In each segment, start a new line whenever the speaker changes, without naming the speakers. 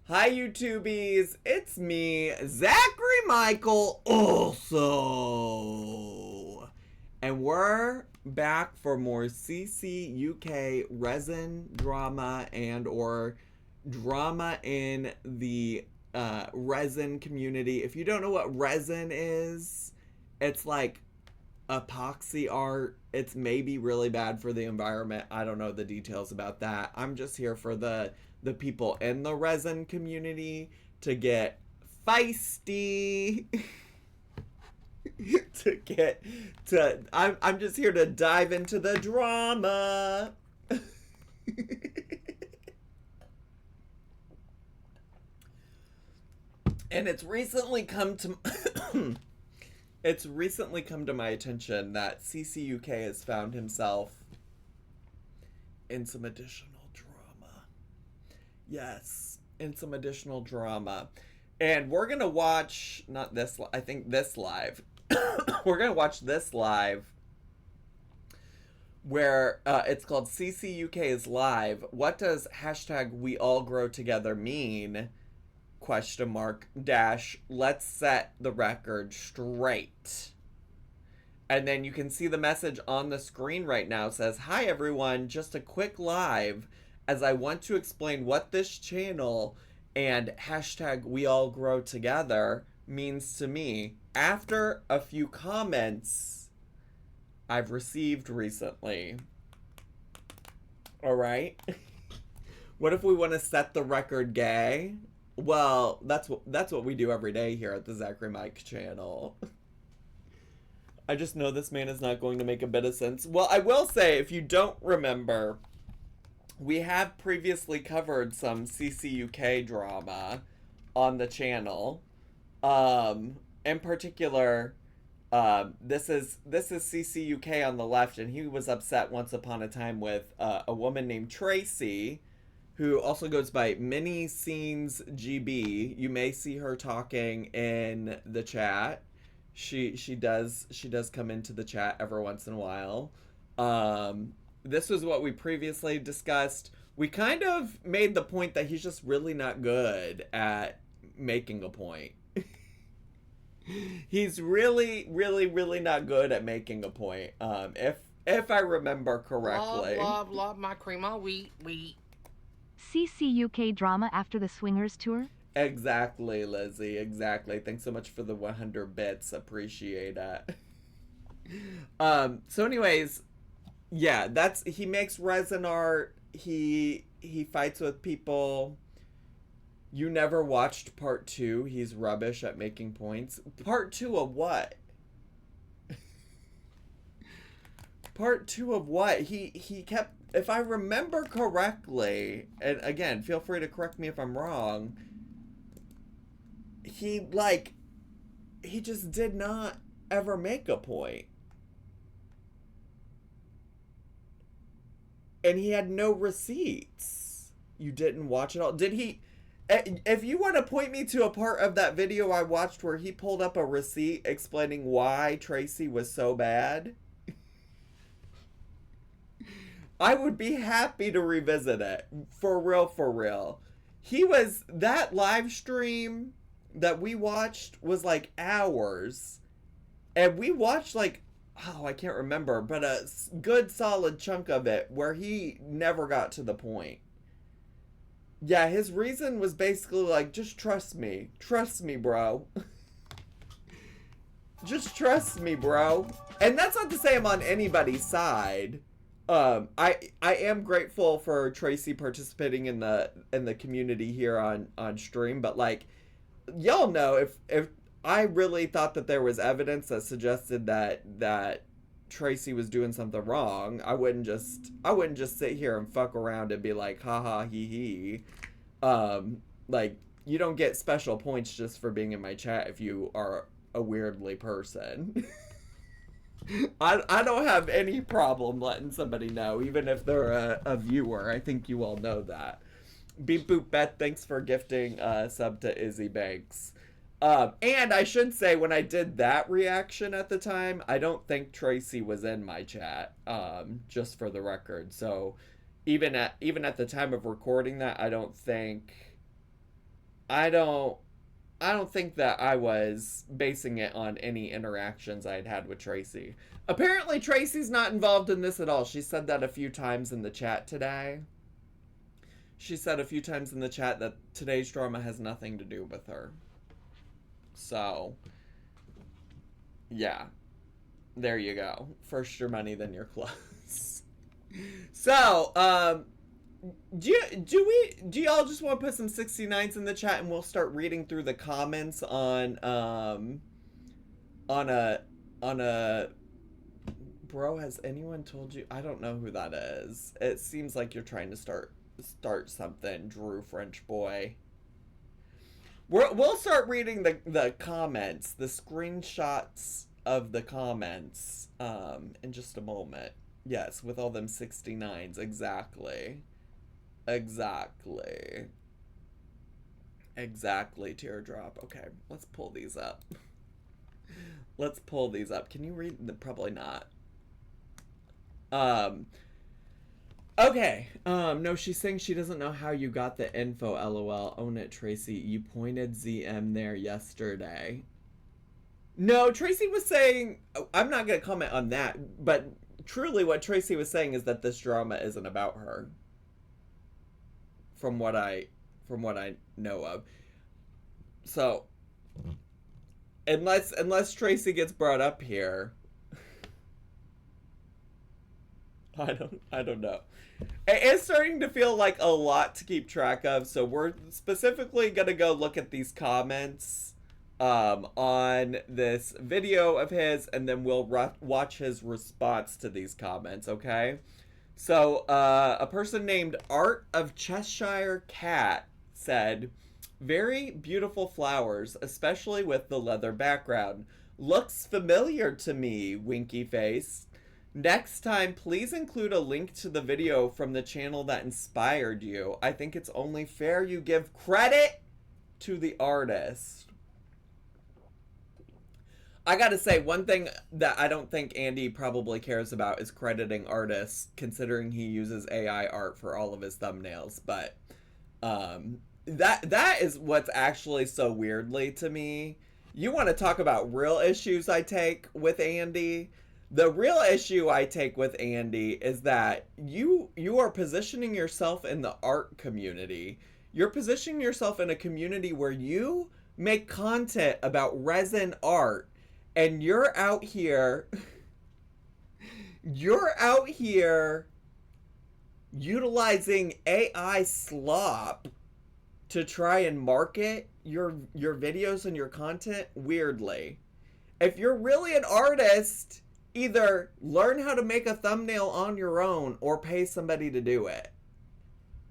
Hi, YouTubies. It's me, Zachary Michael, also. And we're back for more Ccuk Resin drama and or drama in the resin community. If you don't know what resin is, it's like epoxy art. It's maybe really bad for the environment. I don't know the details about that. I'm just here for the people in the resin community to get feisty. I'm just here to dive into the drama. And it's recently come to my attention that Ccuk has found himself in some additional drama. Yes, in some additional drama. And we're going to watch, not this, I think this live. We're going to watch this live where it's called Ccuk is Live. What does hashtag we all grow together mean? Question mark dash let's set the record straight. And then you can see the message on the screen right now. It says, hi everyone, just a quick live as I want to explain what this channel and hashtag we all grow together means to me after a few comments I've received recently. Alright? What if we want to set the record gay? Well, that's what we do every day here at the Zachary Mike channel. I just know this man is not going to make a bit of sense. Well, I will say, if you don't remember, we have previously covered some Ccuk drama on the channel. In particular, this is Ccuk on the left, and he was upset once upon a time with a woman named Tracy, who also goes by Mini Scenes GB. You may see her talking in the chat. She does come into the chat every once in a while. This was what we previously discussed. We kind of made the point that he's just really not good at making a point. He's really, really, really not good at making a point. If I remember correctly.
Love my crema wheat.
Ccuk drama after the Swingers tour?
Exactly, Lizzie. Exactly. Thanks so much for the 100 bits. Appreciate it. So anyways, yeah, he makes resin art. He fights with people. You never watched part 2. He's rubbish at making points. Part 2 of what? Part 2 of what? He kept, if I remember correctly, and again, feel free to correct me if I'm wrong, he just did not ever make a point. And he had no receipts. You didn't watch it all. Did he? If you want to point me to a part of that video I watched where he pulled up a receipt explaining why Tracy was so bad, I would be happy to revisit it. For real, for real. That live stream that we watched was like hours. And we watched like, I can't remember, but a good solid chunk of it where he never got to the point. Yeah, his reason was basically like, just trust me. Trust me, bro. Just trust me, bro. And that's not to say I'm on anybody's side. I am grateful for Tracy participating in the community here on stream, but like, y'all know, if I really thought that there was evidence that suggested that Tracy was doing something wrong, I wouldn't just sit here and fuck around and be like, haha, hee hee. Like, you don't get special points just for being in my chat if you are a weirdly person. I don't have any problem letting somebody know, even if they're a viewer. I think you all know that. Beep Boop Bet, thanks for gifting sub to Izzy Banks. And I should say, when I did that reaction at the time, I don't think Tracy was in my chat, just for the record. So even at the time of recording that, I don't think I don't think that I was basing it on any interactions I'd had with Tracy. Apparently Tracy's not involved in this at all. She said that a few times in the chat today. She said a few times in the chat that today's drama has nothing to do with her. So, yeah. There you go. First your money, then your clothes. So, do y'all just want to put some 69s in the chat and we'll start reading through the comments on a bro, has anyone told you? I don't know who that is. It seems like you're trying to start something, Drew French boy. We'll start reading the comments, the screenshots of the comments in just a moment. Yes, with all them 69s, exactly. Exactly, teardrop. Okay, let's pull these up. Let's pull these up. Can you read them? Probably not. Okay. No, she's saying she doesn't know how you got the info, lol. Own it, Tracy. You pointed ZM there yesterday. No, Tracy was saying, I'm not going to comment on that, but truly what Tracy was saying is that this drama isn't about her. From what I know of. So, unless Tracy gets brought up here, I don't know. It's starting to feel like a lot to keep track of, so we're specifically gonna go look at these comments on this video of his, and then we'll watch his response to these comments, okay? So, a person named Art of Cheshire Cat said, very beautiful flowers, especially with the leather background. Looks familiar to me, winky face. Next time, please include a link to the video from the channel that inspired you. I think it's only fair you give credit to the artist. I gotta say, one thing that I don't think Andy probably cares about is crediting artists, considering he uses AI art for all of his thumbnails. But that is what's actually so weirdly to me. You want to talk about real issues I take with Andy? The real issue I take with Andy is that you are positioning yourself in the art community. You're positioning yourself in a community where you make content about resin art. And you're out here utilizing AI slop to try and market your videos and your content weirdly. If you're really an artist, either learn how to make a thumbnail on your own or pay somebody to do it.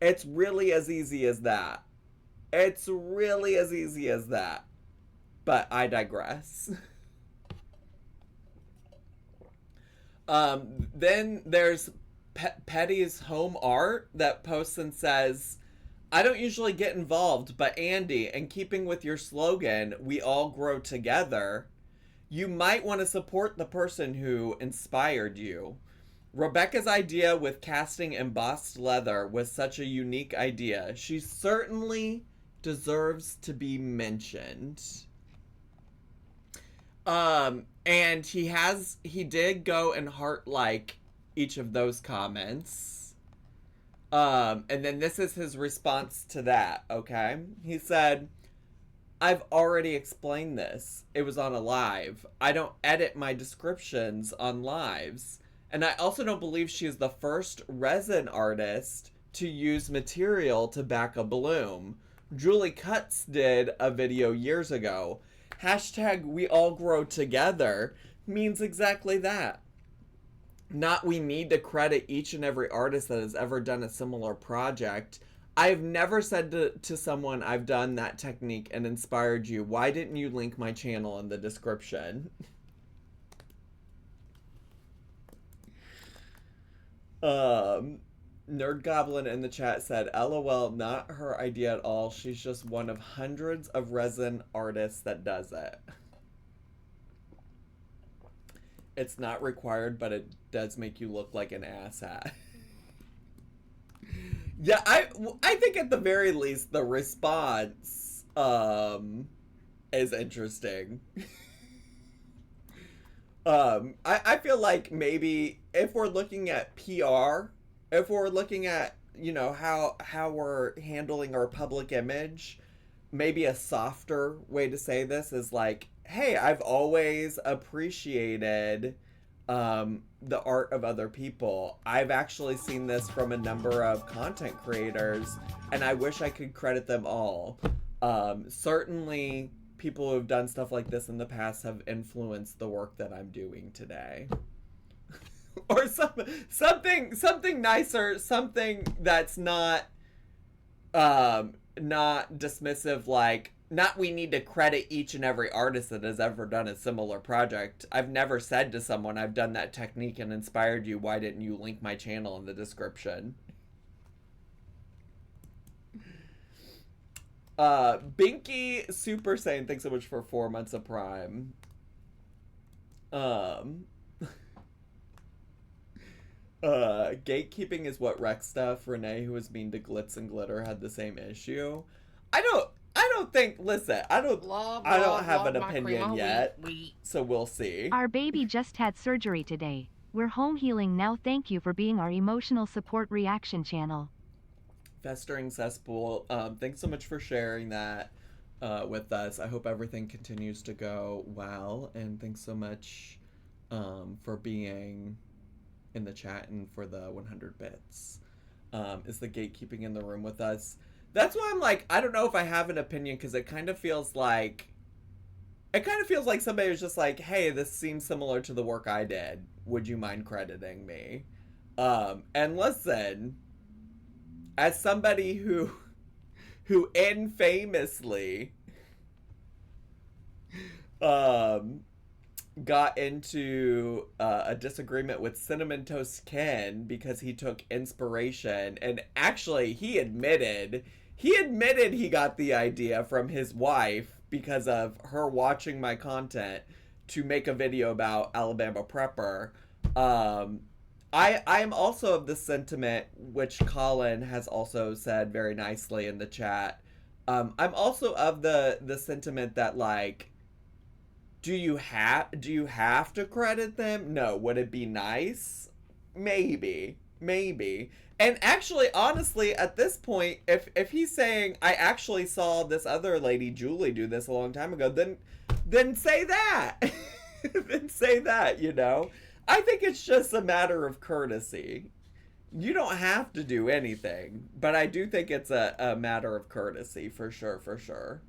It's really as easy as that. It's really as easy as that. But I digress. Then there's Petty's Home Art that posts and says, I don't usually get involved, but Andy, in keeping with your slogan, we all grow together, you might want to support the person who inspired you. Rebecca's idea with casting embossed leather was such a unique idea. She certainly deserves to be mentioned. And he did go and heart like each of those comments. And then this is his response to that, okay? He said, I've already explained this. It was on a live. I don't edit my descriptions on lives. And I also don't believe she is the first resin artist to use material to back a bloom. Julie Cutts did a video years ago. Hashtag we all grow together means exactly that. Not we need to credit each and every artist that has ever done a similar project. I've never said to someone I've done that technique and inspired you. Why didn't you link my channel in the description? Nerd Goblin in the chat said, LOL, not her idea at all. She's just one of hundreds of resin artists that does it. It's not required, but it does make you look like an asshat. Yeah, I think at the very least the response is interesting. I feel like maybe if we're looking at PR, if we're looking at, you know, how we're handling our public image, maybe a softer way to say this is like, hey, I've always appreciated the art of other people. I've actually seen this from a number of content creators, and I wish I could credit them all. Certainly people who have done stuff like this in the past have influenced the work that I'm doing today. Or something nicer, something that's not dismissive, like, not we need to credit each and every artist that has ever done a similar project. I've never said to someone, I've done that technique and inspired you, why didn't you link my channel in the description? Binky Super Saiyan, thanks so much for 4 months of Prime. Gatekeeping is what wrecks stuff. Renee, who was mean to Glitz and Glitter, had the same issue. I don't think, listen, I don't have an opinion yet, so we'll see.
Our baby just had surgery today. We're home healing now. Thank you for being our emotional support reaction channel.
Festering Cesspool, thanks so much for sharing that with us. I hope everything continues to go well, and thanks so much for being in the chat and for the 100 bits. Is the gatekeeping in the room with us? That's why I'm like, I don't know if I have an opinion, because it kind of feels like somebody was just like, hey, this seems similar to the work I did. Would you mind crediting me? And listen, as somebody who infamously got into a disagreement with Cinnamon Toast Ken because he took inspiration, and actually he admitted he got the idea from his wife because of her watching my content to make a video about Alabama Prepper. I am also of the sentiment, which Colin has also said very nicely in the chat. I'm also of the sentiment that, like, do you have to credit them? No. Would it be nice? Maybe. And actually, honestly, at this point, if he's saying, I actually saw this other lady, Julie, do this a long time ago, then say that. Then say that, you know? I think it's just a matter of courtesy. You don't have to do anything, but I do think it's a matter of courtesy, for sure.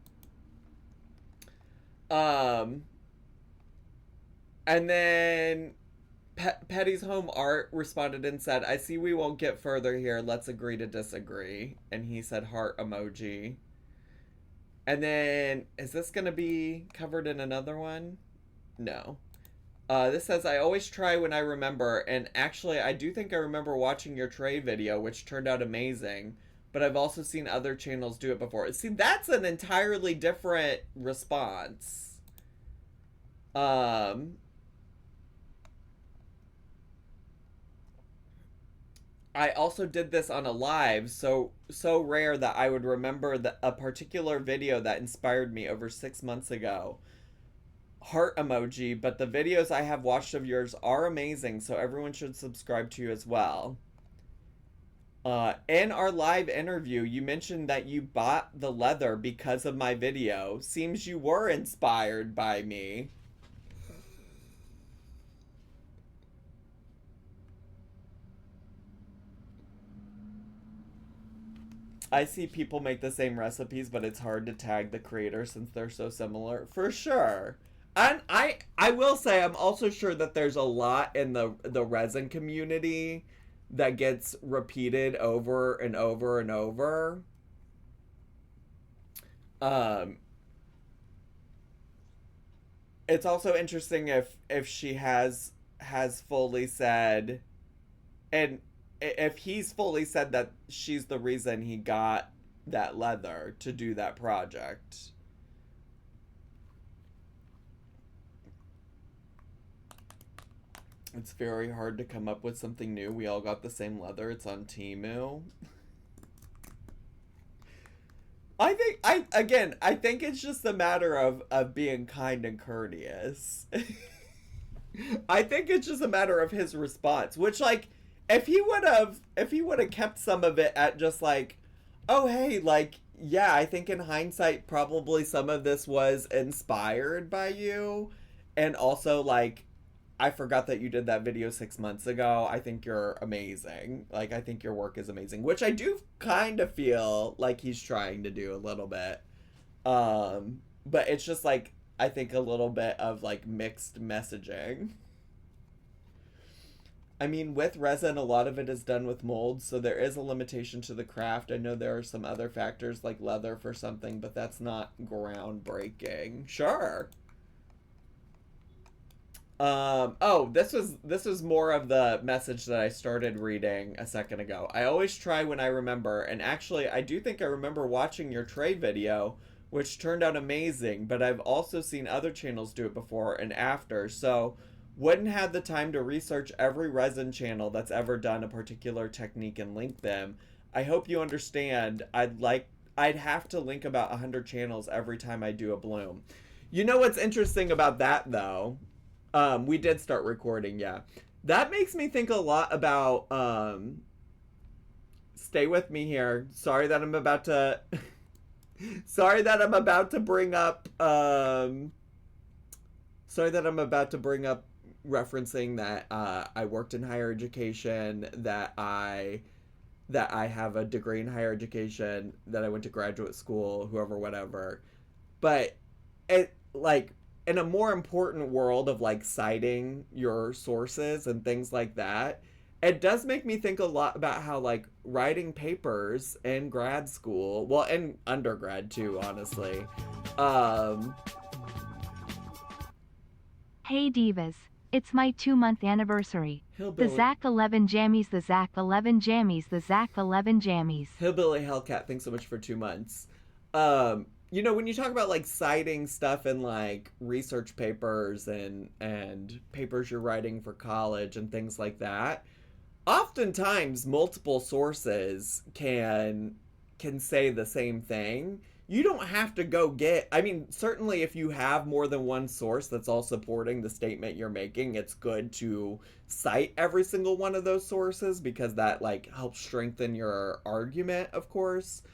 And then Petty's Home Art responded and said, I see we won't get further here. Let's agree to disagree. And he said heart emoji. And then, is this going to be covered in another one? No. This says, I always try when I remember. And actually, I do think I remember watching your tray video, which turned out amazing. But I've also seen other channels do it before. See, that's an entirely different response. I also did this on a live, so rare that I would remember a particular video that inspired me over 6 months ago. Heart emoji, but the videos I have watched of yours are amazing, so everyone should subscribe to you as well. In our live interview, you mentioned that you bought the leather because of my video. Seems you were inspired by me. I see people make the same recipes, but it's hard to tag the creator since they're so similar. For sure. And I will say, I'm also sure that there's a lot in the resin community that gets repeated over and over and over. It's also interesting if she has fully said, and if he's fully said that she's the reason he got that leather to do that project. It's very hard to come up with something new. We all got the same leather. It's on Temu. I think it's just a matter of being kind and courteous. I think it's just a matter of his response, which like if he would have kept some of it at just like, oh hey, like yeah, I think in hindsight probably some of this was inspired by you, and also like I forgot that you did that video 6 months ago. I think you're amazing. Like, I think your work is amazing, which I do kind of feel like he's trying to do a little bit. But it's just like, I think a little bit of like mixed messaging. I mean, with resin, a lot of it is done with molds, so there is a limitation to the craft. I know there are some other factors like leather for something, but that's not groundbreaking. Sure. This was more of the message that I started reading a second ago. I always try when I remember, and actually I do think I remember watching your tray video, which turned out amazing, but I've also seen other channels do it before and after, so wouldn't have the time to research every resin channel that's ever done a particular technique and link them. I hope you understand. I'd have to link about 100 channels every time I do a bloom. You know what's interesting about that though? We did start recording, yeah. That makes me think a lot about, stay with me here. Sorry that I'm about to, sorry that I'm about to bring up, referencing that, I worked in higher education, that I have a degree in higher education, that I went to graduate school, whoever, whatever. But it, like, in a more important world of like citing your sources and things like that, it does make me think a lot about how like writing papers in grad school, well, in undergrad too, honestly.
Hey divas, it's my 2-month anniversary.
Hillbilly,
The Zach 11 jammies, the Zach 11 jammies, the Zach 11 jammies.
Hillbilly Hellcat, thanks so much for 2 months. You know, when you talk about like citing stuff in like research papers and papers you're writing for college and things like that, oftentimes multiple sources can say the same thing. You don't have to go get, I mean, certainly if you have more than one source that's all supporting the statement you're making, it's good to cite every single one of those sources because that like helps strengthen your argument, of course.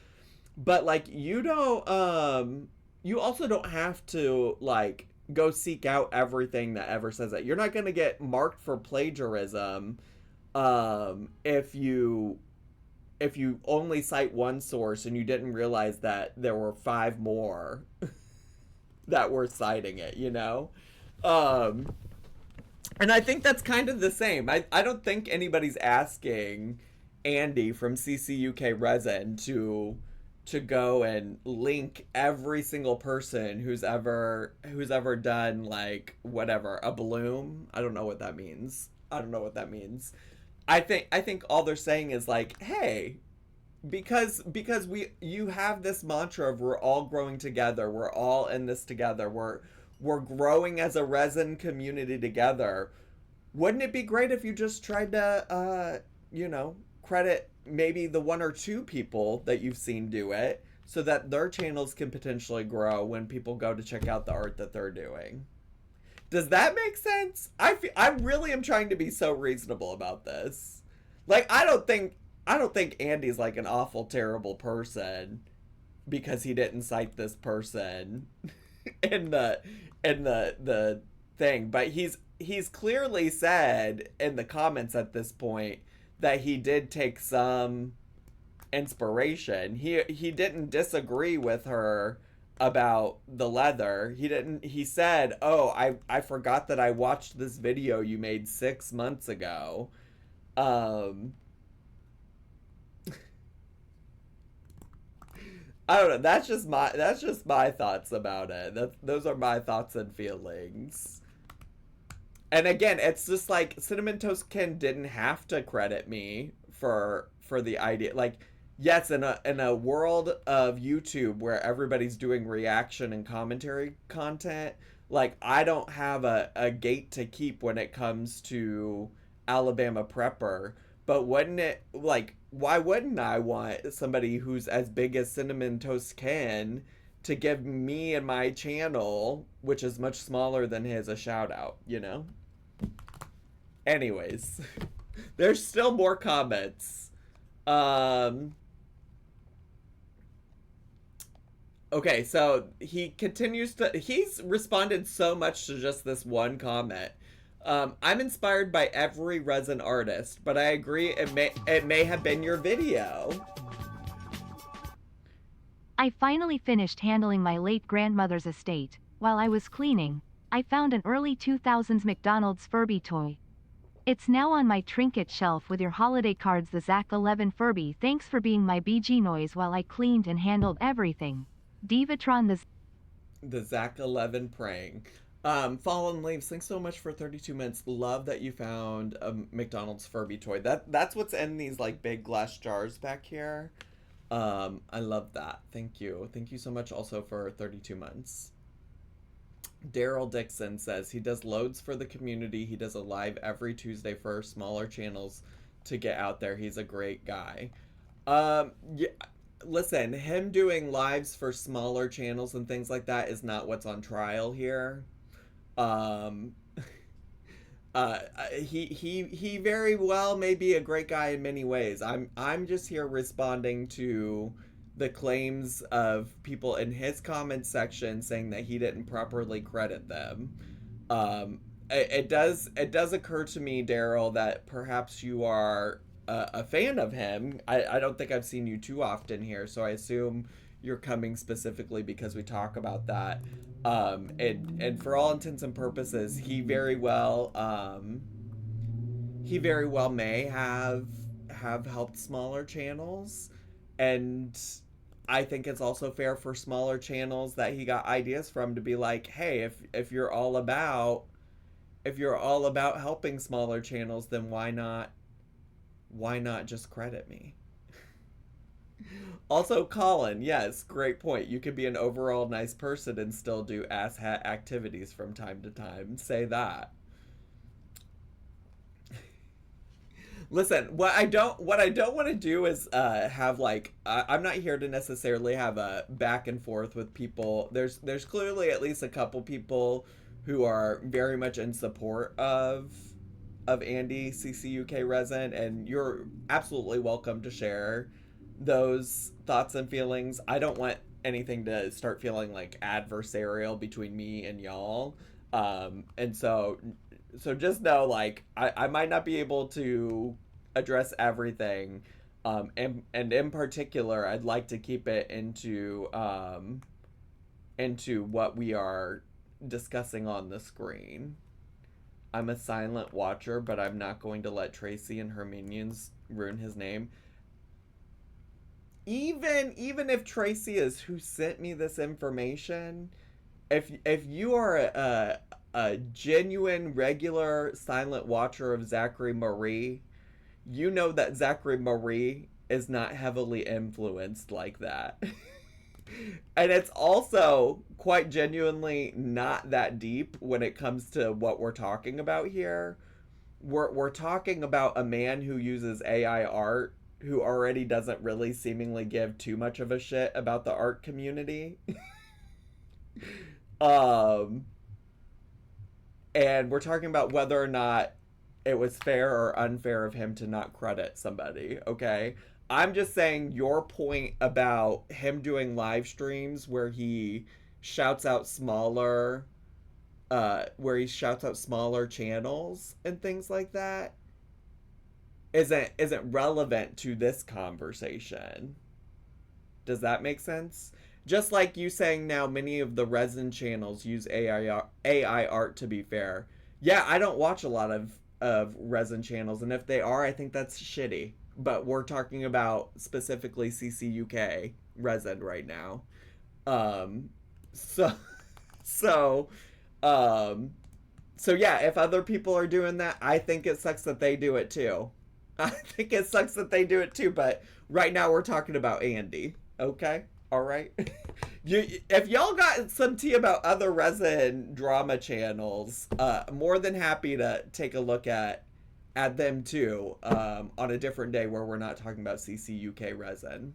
But like you don't you also don't have to like go seek out everything that ever says that. You're not going to get marked for plagiarism if you only cite one source and you didn't realize that there were 5 more that were citing it, you know? And I think that's kind of the same. I don't think anybody's asking Andy from Ccuk Resin to go and link every single person who's ever done like whatever, a bloom. I don't know what that means. I think all they're saying is like, hey, because you have this mantra of we're all growing together, we're all in this together, we're growing as a resin community together. Wouldn't it be great if you just tried to you know, credit maybe the 1 or 2 people that you've seen do it so that their channels can potentially grow when people go to check out the art that they're doing. Does that make sense? I really am trying to be so reasonable about this. Like I don't think Andy's like an awful terrible person because he didn't cite this person in the thing, but he's clearly said in the comments at this point that he did take some inspiration. He didn't disagree with her about the leather. He said, "Oh, I forgot that I watched this video you made 6 months ago." I don't know. That's just my thoughts about it. Those are my thoughts and feelings. And again, it's just like Cinnamon Toast Ken didn't have to credit me for the idea. Like, yes, in a world of YouTube where everybody's doing reaction and commentary content, like I don't have a gate to keep when it comes to Alabama Prepper. But wouldn't it, like, why wouldn't I want somebody who's as big as Cinnamon Toast Ken to give me and my channel, which is much smaller than his, a shout out, you know? Anyways, there's still more comments. Okay, so he's responded so much to just this one comment. I'm inspired by every resin artist, but I agree it may have been your video.
I finally finished handling my late grandmother's estate. While I was cleaning, I found an early 2000s McDonald's Furby toy. It's now on my trinket shelf with your holiday cards. The Zach 11 Furby. Thanks for being my BG noise while I cleaned and handled everything. Divatron
the Zach 11 praying. Fallen Leaves, thanks so much for 32 minutes. Love that you found a McDonald's Furby toy. That's what's in these like big glass jars back here. I love that. Thank you. Thank you so much also for 32 months. Daryl Dixon says he does loads for the community. He does a live every Tuesday for smaller channels to get out there. He's a great guy. Yeah, listen, him doing lives for smaller channels and things like that is not what's on trial here. He very well may be a great guy in many ways. I'm just here responding to the claims of people in his comment section saying that he didn't properly credit them. It does occur to me, Daryl, that perhaps you are a fan of him. I don't think I've seen you too often here, so I assume you're coming specifically because we talk about that. And for all intents and purposes, he very well may have helped smaller channels, and I think it's also fair for smaller channels that he got ideas from to be like, hey, if you're all about helping smaller channels, then why not just credit me? Also, Colin, yes, great point. You could be an overall nice person and still do asshat activities from time to time. Say that. Listen, what I don't want to do is have like I'm not here to necessarily have a back and forth with people. There's clearly at least a couple people who are very much in support of Andy Ccuk Resin, and you're absolutely welcome to share those thoughts and feelings. I don't want anything to start feeling like adversarial between me and y'all. And so just know, like, I might not be able to address everything. And in particular, I'd like to keep it into what we are discussing on the screen. I'm a silent watcher, but I'm not going to let Tracy and her minions ruin his name. Even if Tracy is who sent me this information, if you are a genuine, regular silent watcher of Zachary Marie, you know that Zachary Marie is not heavily influenced like that. And it's also quite genuinely not that deep when it comes to what we're talking about here. We're talking about a man who uses AI art who already doesn't really seemingly give too much of a shit about the art community. And we're talking about whether or not it was fair or unfair of him to not credit somebody, okay? I'm just saying your point about him doing live streams where he shouts out smaller channels and things like that isn't relevant to this conversation. Does that make sense? Just like you saying now many of the resin channels use AI art, to be fair. Yeah, I don't watch a lot of resin channels, and if they are, I think that's shitty. But we're talking about specifically Ccuk Resin right now. So yeah, if other people are doing that, I think it sucks that they do it too. But right now we're talking about Andy. Okay? Alright? If y'all got some tea about other resin drama channels, more than happy to take a look at add them too on a different day where we're not talking about Ccuk Resin.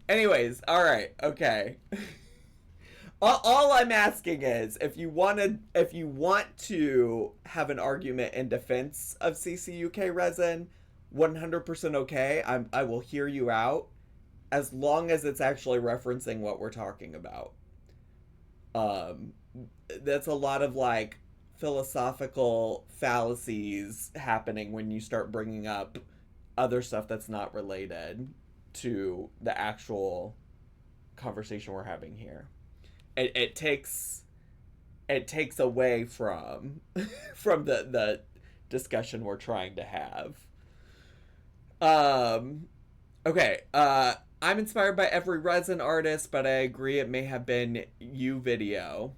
Anyways, all right, okay. All I'm asking is if you want to have an argument in defense of Ccuk Resin, 100% okay. I will hear you out as long as it's actually referencing what we're talking about. That's a lot of like philosophical fallacies happening when you start bringing up other stuff that's not related to the actual conversation we're having here. It takes away from the discussion we're trying to have. Okay. I'm inspired by every resin artist, but I agree it may have been you video.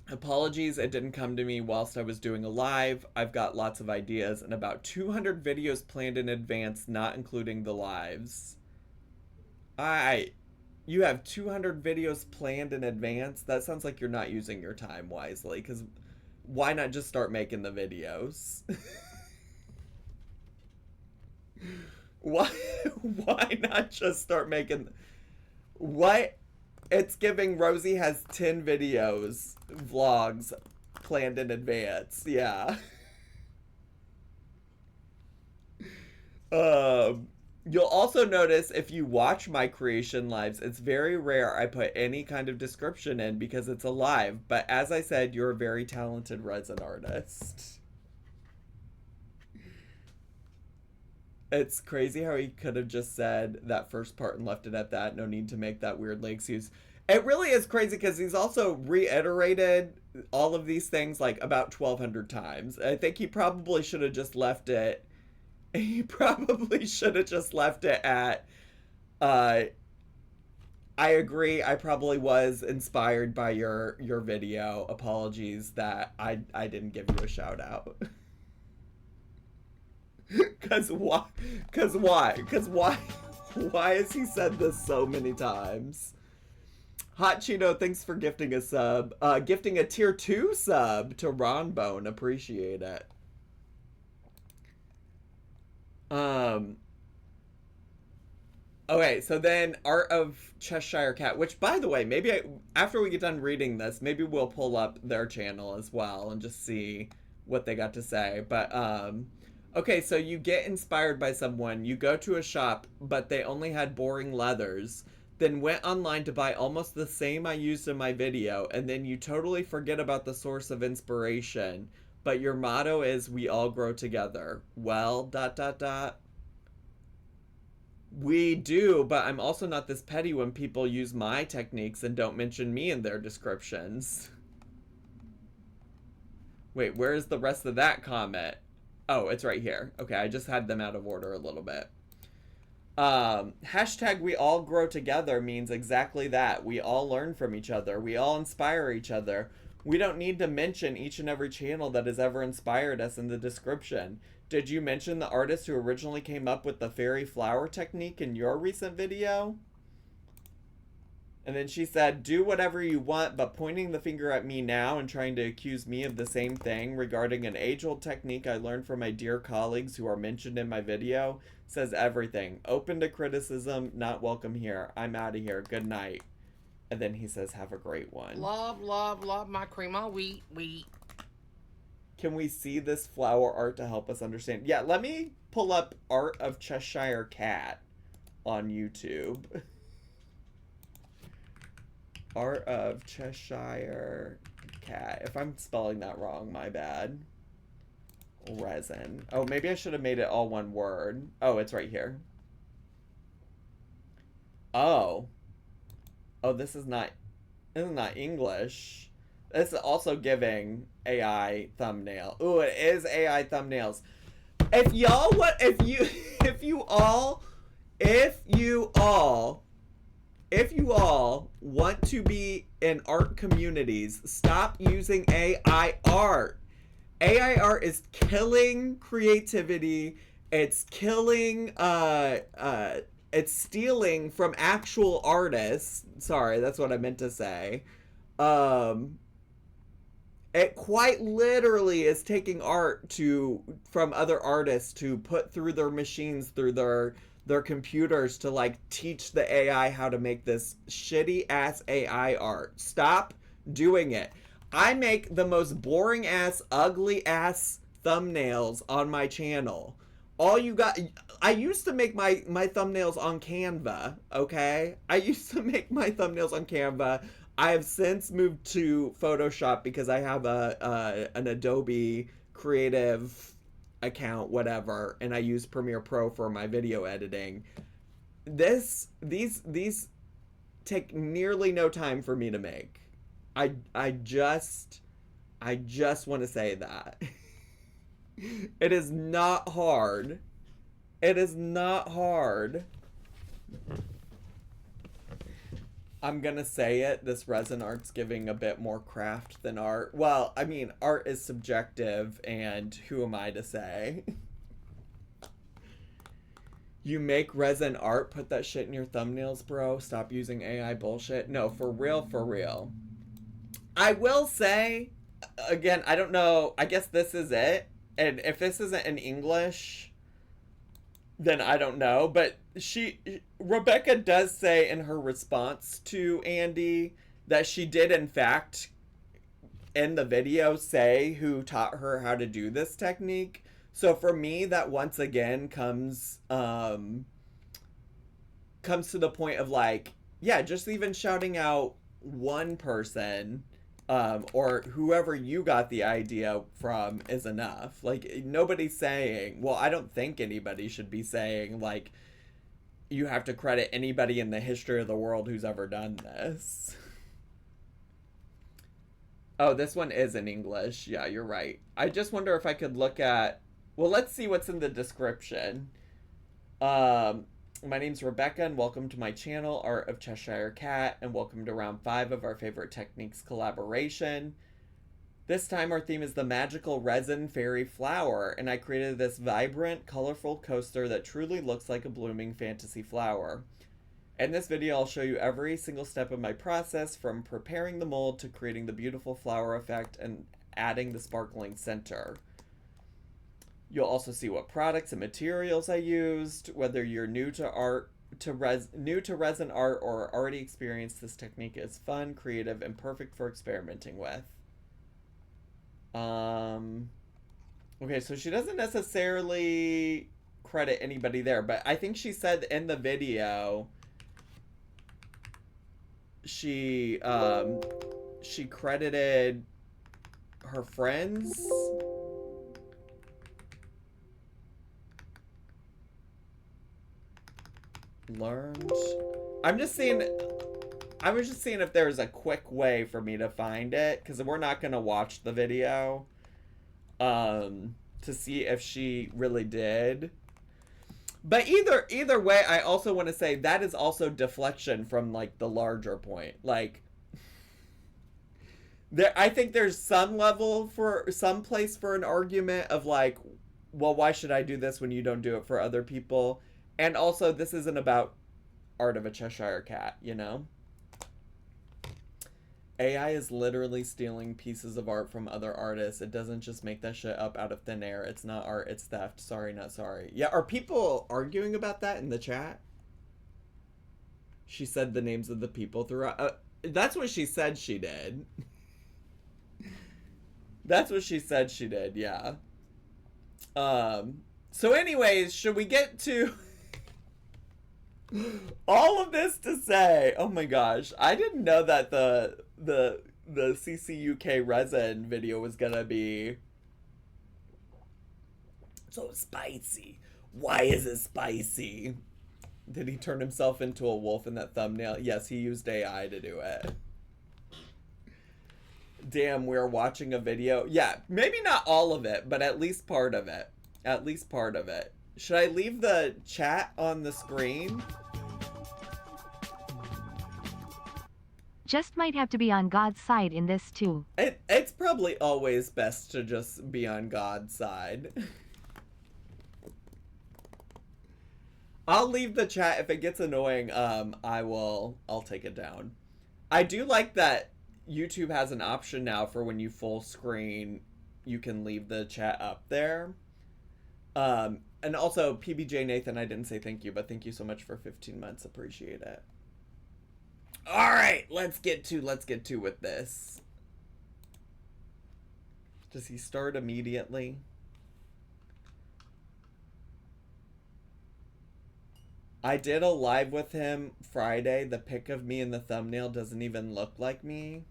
Apologies, it didn't come to me whilst I was doing a live. I've got lots of ideas and about 200 videos planned in advance, not including the lives. You have 200 videos planned in advance? That sounds like you're not using your time wisely, because why not just start making the videos? Why not just start making... What? It's giving Rosie has 10 videos, vlogs, planned in advance. Yeah. You'll also notice if you watch my creation lives, it's very rare I put any kind of description in because it's a live. But as I said, you're a very talented resin artist. It's crazy how he could have just said that first part and left it at that. No need to make that weirdly excuse. It really is crazy because he's also reiterated all of these things like about 1,200 times. I think he probably should have just left it. He probably should have just left it at, I agree, I probably was inspired by your video. Apologies that I didn't give you a shout out. Cause why? Why has he said this so many times? Hot Cheeto, thanks for gifting a sub. Gifting a tier 2 sub to Ron Bone. Appreciate it. Okay, so then Art of Cheshire Cat, which by the way, maybe after we get done reading this, maybe we'll pull up their channel as well and just see what they got to say. But okay, so you get inspired by someone, you go to a shop, but they only had boring leathers, then went online to buy almost the same I used in my video, and then you totally forget about the source of inspiration. But your motto is, we all grow together. Well, ... We do, but I'm also not this petty when people use my techniques and don't mention me in their descriptions. Wait, where's the rest of that comment? Oh, it's right here. Okay, I just had them out of order a little bit. Hashtag we all grow together means exactly that. We all learn from each other. We all inspire each other. We don't need to mention each and every channel that has ever inspired us in the description. Did you mention the artist who originally came up with the fairy flower technique in your recent video? And then she said, do whatever you want, but pointing the finger at me now and trying to accuse me of the same thing regarding an age-old technique I learned from my dear colleagues who are mentioned in my video says everything. Open to criticism, not welcome here. I'm out of here. Good night. And then he says, have a great one.
Love, love, love my cream of wheat.
Can we see this flower art to help us understand? Yeah, let me pull up Art of Cheshire Cat on YouTube. Art of Cheshire Cat. If I'm spelling that wrong, my bad. Resin. Oh, maybe I should have made it all one word. Oh, it's right here. Oh. Oh, this is not English. This is also giving AI thumbnail. Ooh, it is AI thumbnails. If y'all want, if you all want to be in art communities, stop using AI art. AI art is killing creativity. It's killing it's stealing from actual artists. Sorry, that's what I meant to say. It quite literally is taking art from other artists to put through their machines, through their computers, to like teach the AI how to make this shitty ass AI art. Stop doing it. I make the most boring ass, ugly ass thumbnails on my channel. I used to make my thumbnails on Canva, okay? I used to make my thumbnails on Canva. I have since moved to Photoshop because I have an Adobe Creative account, whatever, and I use Premiere Pro for my video editing. These take nearly no time for me to make. I just want to say that. It is not hard. It is not hard. I'm gonna say it, this resin art's giving a bit more craft than art. Well, I mean, art is subjective, and who am I to say? You make resin art, put that shit in your thumbnails, bro. Stop using AI bullshit. No, for real, for real. I will say, again, I don't know, I guess this is it. And if this isn't in English, then I don't know. But Rebecca does say in her response to Andy that she did, in fact, in the video, say who taught her how to do this technique. So for me, that once again comes to the point of like, yeah, just even shouting out one person or whoever you got the idea from is enough. Like, nobody's saying, well, I don't think anybody should be saying, like, you have to credit anybody in the history of the world who's ever done this. Oh, this one is in English. Yeah, you're right. I just wonder if I could look at, well, let's see what's in the description. My name's Rebecca, and welcome to my channel, Art of Cheshire Cat, and welcome to round 5 of our favorite techniques collaboration. This time our theme is the magical resin fairy flower, and I created this vibrant, colorful coaster that truly looks like a blooming fantasy flower. In this video, I'll show you every single step of my process, from preparing the mold to creating the beautiful flower effect and adding the sparkling center. You'll also see what products and materials I used. Whether you're new to resin art or already experienced, this technique is fun, creative, and perfect for experimenting with. Okay, so she doesn't necessarily credit anybody there, but I think she said in the video she credited her friends. Learned. I was just seeing if there's a quick way for me to find it, because we're not gonna watch the video to see if she really did. But either way, I also want to say that is also deflection from like the larger point. Like, I think there's some place for an argument of like, well, why should I do this when you don't do it for other people? And also, this isn't about Art of a Cheshire Cat, you know? AI is literally stealing pieces of art from other artists. It doesn't just make that shit up out of thin air. It's not art, it's theft. Sorry, not sorry. Yeah, are people arguing about that in the chat? She said the names of the people throughout. That's what she said she did. That's what she said she did, yeah. So anyways, should we get to... all of this to say, oh my gosh, I didn't know that the Ccuk Resin video was gonna be so spicy. Why is it spicy? Did he turn himself into a wolf in that thumbnail? Yes, he used AI to do it. Damn, we're watching a video. Yeah, maybe not all of it, but at least part of it. At least part of it. Should I leave the chat on the screen?
Just might have to be on God's side in this too.
It's probably always best to just be on God's side. I'll leave the chat. If it gets annoying, I'll take it down. I do like that YouTube has an option now for when you full screen, you can leave the chat up there. And also, PBJ Nathan, I didn't say thank you, but thank you so much for 15 months. Appreciate it. All right, let's get to with this. Does he start immediately? I did a live with him Friday. The pic of me in the thumbnail doesn't even look like me.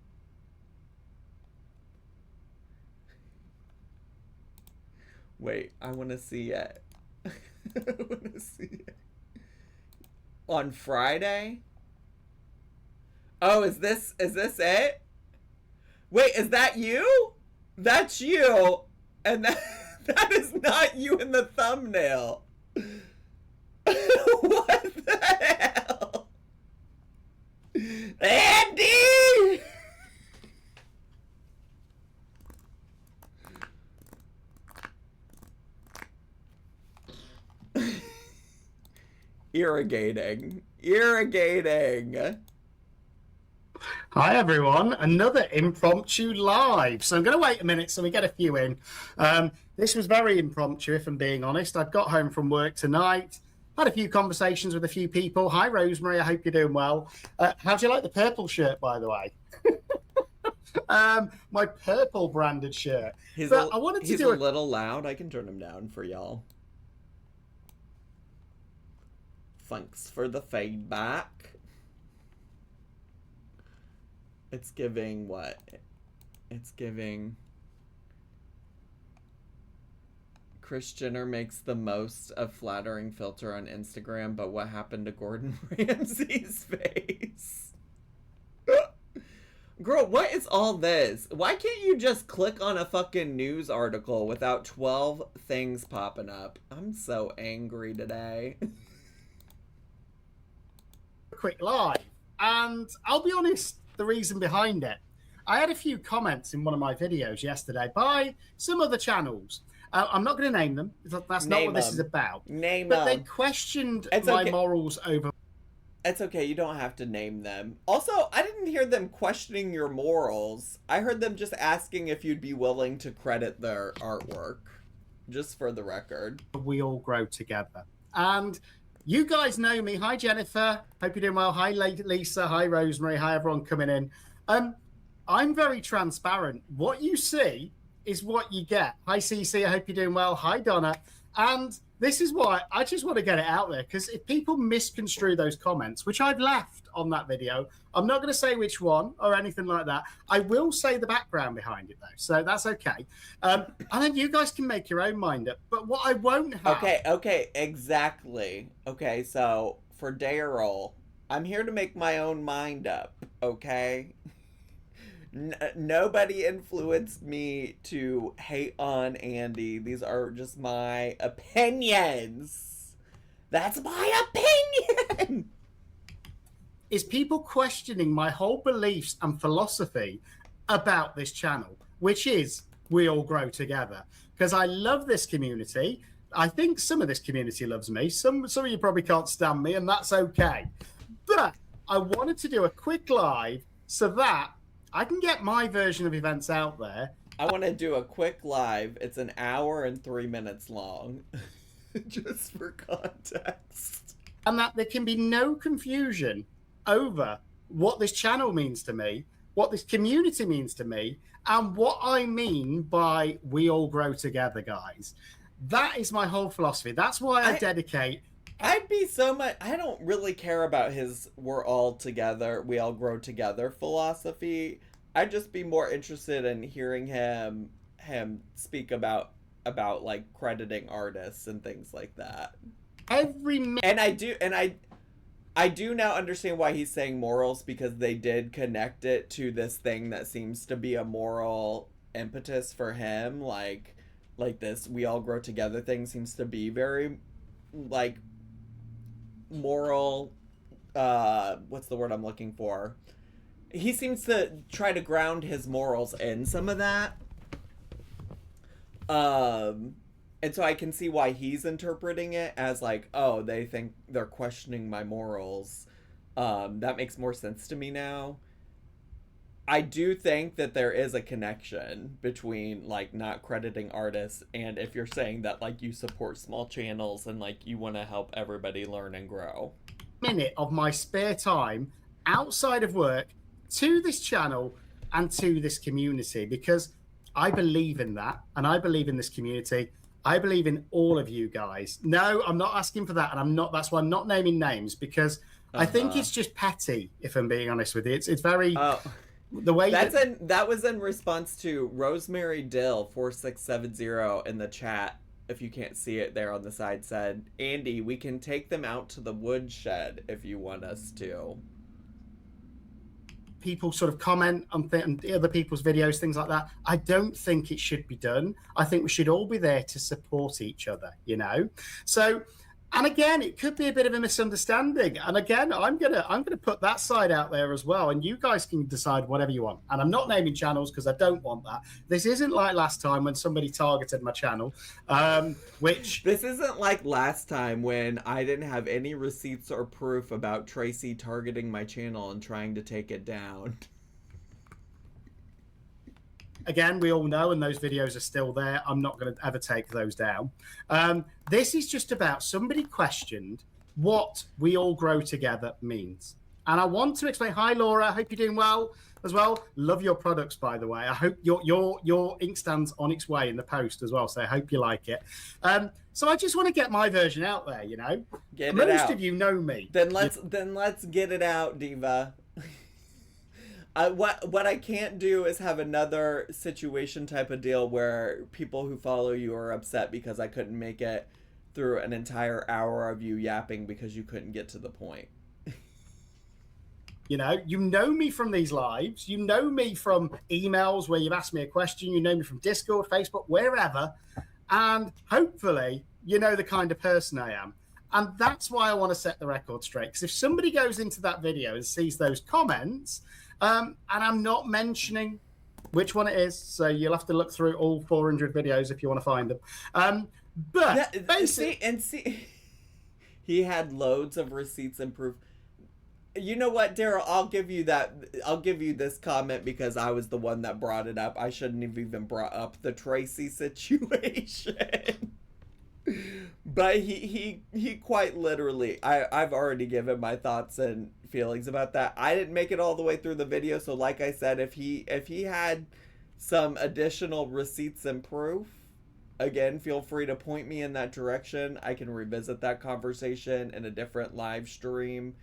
Wait, I want to see it. I want to see it. On Friday? Oh, is this it? Wait, is that you? That's you. And that is not you in the thumbnail. What the hell? Andy! Irrigating.
Hi everyone, another impromptu live. So I'm going to wait a minute so we get a few in. This was very impromptu, if I'm being honest. I got home from work tonight, had a few conversations with a few people. Hi Rosemary, I hope you're doing well. How do you like the purple shirt, by the way? My purple branded shirt.
He's a little loud. I can turn him down for y'all. Thanks for the feedback. It's giving what? It's giving... Kris Jenner makes the most of flattering filter on Instagram, but what happened to Gordon Ramsay's face? Girl, what is all this? Why can't you just click on a fucking news article without 12 things popping up? I'm so angry today.
Quick live, and I'll be honest, the reason behind it, I had a few comments in one of my videos yesterday by some other channels. I'm not going to name them. That's not what this is about. But they questioned my morals over.
It's okay. You don't have to name them. Also, I didn't hear them questioning your morals. I heard them just asking if you'd be willing to credit their artwork. Just for the record.
We all grow together. And you guys know me. Hi, Jennifer. Hope you're doing well. Hi, Lisa. Hi, Rosemary. Hi, everyone coming in. I'm very transparent. What you see is what you get. Hi, Cece. I hope you're doing well. Hi, Donna. And this is why I just want to get it out there, because if people misconstrue those comments, which I've left on that video, I'm not going to say which one or anything like that. I will say the background behind it, though, so that's okay. And then you guys can make your own mind up. But what I won't have...
Okay, exactly. Okay, so for Daryl, I'm here to make my own mind up, okay? Nobody influenced me to hate on Andy. These are just my opinions. That's my opinion!
Is people questioning my whole beliefs and philosophy about this channel, which is we all grow together. Because I love this community. I think some of this community loves me. Some of you probably can't stand me, and that's okay. But I wanted to do a quick live so that I can get my version of events out there.
I want to do a quick live. It's an hour and 3 minutes long. Just for context.
And that there can be no confusion over what this channel means to me, what this community means to me, and what I mean by we all grow together, guys. That is my whole philosophy. That's why I dedicate...
I'd be so much... I don't really care about his we're all together, we all grow together philosophy. I'd just be more interested in hearing him speak about like crediting artists and things like that. I do now understand why he's saying morals, because they did connect it to this thing that seems to be a moral impetus for him. Like this we all grow together thing seems to be very like moral, what's the word I'm looking for? He seems to try to ground his morals in some of that. And so I can see why he's interpreting it as like, oh, they think they're questioning my morals. That makes more sense to me now. I do think that there is a connection between like not crediting artists and if you're saying that like you support small channels and like you want to help everybody learn and grow.
Minute of my spare time outside of work to this channel and to this community, because I believe in that and I believe in this community. I believe in all of you guys. No, I'm not asking for that, and that's why I'm not naming names, because I think it's just petty, if I'm being honest with you. It's very the way
that was in response to Rosemary Dill 4670 in the chat. If you can't see it there on the side, said, Andy, we can take them out to the woodshed if you want us to.
People sort of comment on other people's videos, things like that. I don't think it should be done. I think we should all be there to support each other, you know? So, and again, it could be a bit of a misunderstanding. And again, I'm gonna put that side out there as well. And you guys can decide whatever you want. And I'm not naming channels because I don't want that. This isn't like last time when somebody targeted my channel, which...
This isn't like last time when I didn't have any receipts or proof about Tracy targeting my channel and trying to take it down.
Again, we all know, and those videos are still there. I'm not going to ever take those down. This is just about somebody questioned what we all grow together means. And I want to explain. Hi, Laura. I hope you're doing well as well. Love your products, by the way. I hope your inkstand's on its way in the post as well. So I hope you like it. So I just want to get my version out there, you know. Most of you know me.
Then let's get it out, Diva. What I can't do is have another situation type of deal where people who follow you are upset because I couldn't make it through an entire hour of you yapping because you couldn't get to the point.
You know me from these lives. You know me from emails where you've asked me a question. You know me from Discord, Facebook, wherever. And hopefully, you know the kind of person I am. And that's why I want to set the record straight. Because if somebody goes into that video and sees those comments... and I'm not mentioning which one it is, so you'll have to look through all 400 videos if you want to find them. But
yeah,
basically...
he had loads of receipts and proof. You know what, Daryl? I'll give you that. I'll give you this comment because I was the one that brought it up. I shouldn't have even brought up the Tracy situation. But he quite literally, I've already given my thoughts and feelings about that. I didn't make it all the way through the video, so like I said, if he had some additional receipts and proof, again, feel free to point me in that direction. I can revisit that conversation in a different live stream.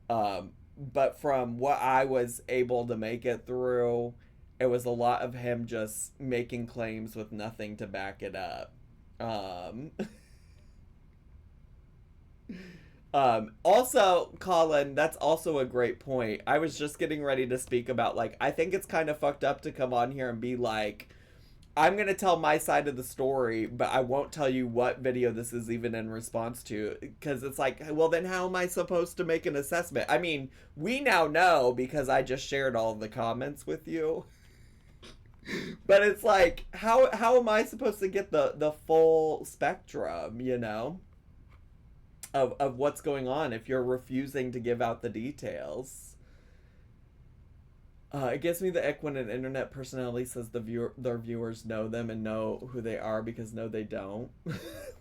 But from what I was able to make it through, it was a lot of him just making claims with nothing to back it up. Also, Colin, that's also a great point. I was just getting ready to speak about, like, I think it's kind of fucked up to come on here and be like, I'm going to tell my side of the story, but I won't tell you what video this is even in response to, because it's like, well, then how am I supposed to make an assessment? I mean, we now know because I just shared all of the comments with you. But it's like, how am I supposed to get the full spectrum, you know, of what's going on if you're refusing to give out the details? It gives me the ick when an internet personality says their viewers know them and know who they are because no, they don't.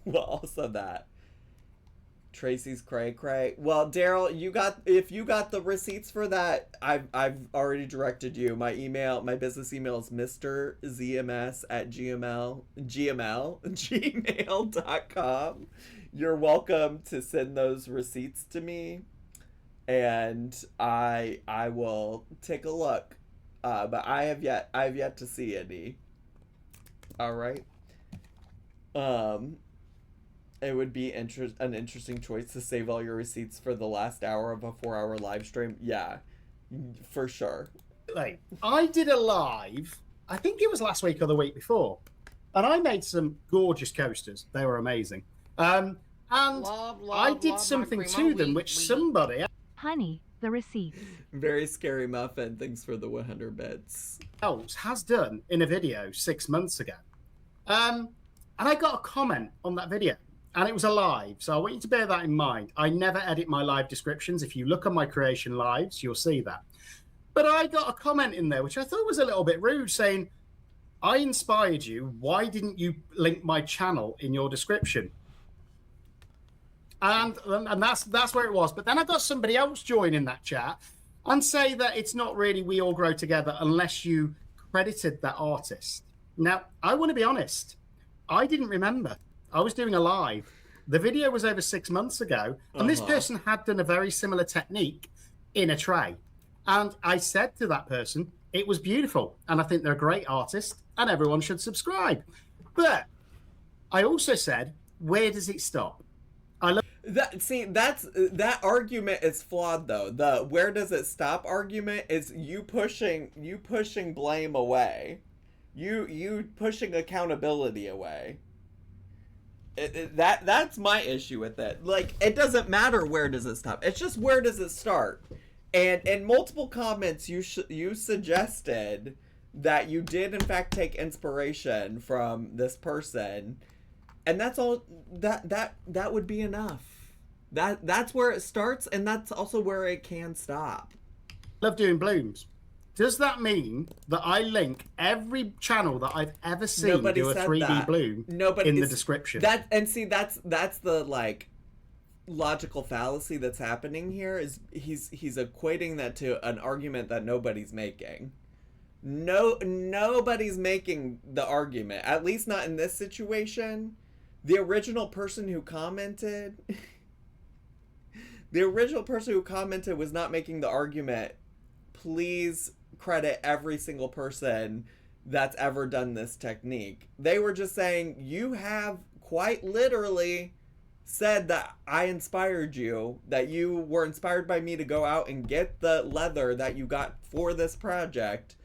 Well, also that. Tracy's cray cray. Well, Daryl, if you got the receipts for that, I've already directed you. My business email is mrzms@gmail.com. You're welcome to send those receipts to me, and I will take a look. But I have yet to see any. All right. It would be an interesting choice to save all your receipts for the last hour of a 4-hour live stream. Yeah, for sure.
Like, I did a live, I think it was last week or the week before, and I made some gorgeous coasters. They were amazing. And I did something to them, which somebody...
Honey, the receipts.
Very scary muffin. Thanks for the 100 bits.
else has done in a video 6 months ago. And I got a comment on that video, and it was a live. So I want you to bear that in mind. I never edit my live descriptions. If you look on my creation lives, you'll see that. But I got a comment in there, which I thought was a little bit rude, saying, I inspired you. Why didn't you link my channel in your description? And that's where it was. But then I got somebody else join in that chat and say that it's not really We All Grow Together unless you credited that artist. Now, I want to be honest. I didn't remember. I was doing a live. The video was over 6 months ago, and this person had done a very similar technique in a tray. And I said to that person, it was beautiful, and I think they're a great artist, and everyone should subscribe. But I also said, where does it stop?
That argument is flawed though. The where does it stop argument is you pushing blame away. You pushing accountability away. That's my issue with it. Like, it doesn't matter where does it stop. It's just where does it start. And in multiple comments you suggested that you did in fact take inspiration from this person, and that's all. That would be enough. That's where it starts, and that's also where it can stop.
Love doing blooms. Does that mean that I link every channel that I've ever seen
Nobody
do a
said
3D
that.
bloom in the description?
That's the like logical fallacy that's happening here. Is he's equating that to an argument that nobody's making. Nobody's making the argument, at least not in this situation. The original person who commented was not making the argument. Please credit every single person that's ever done this technique. They were just saying, you have quite literally said that I inspired you, that you were inspired by me to go out and get the leather that you got for this project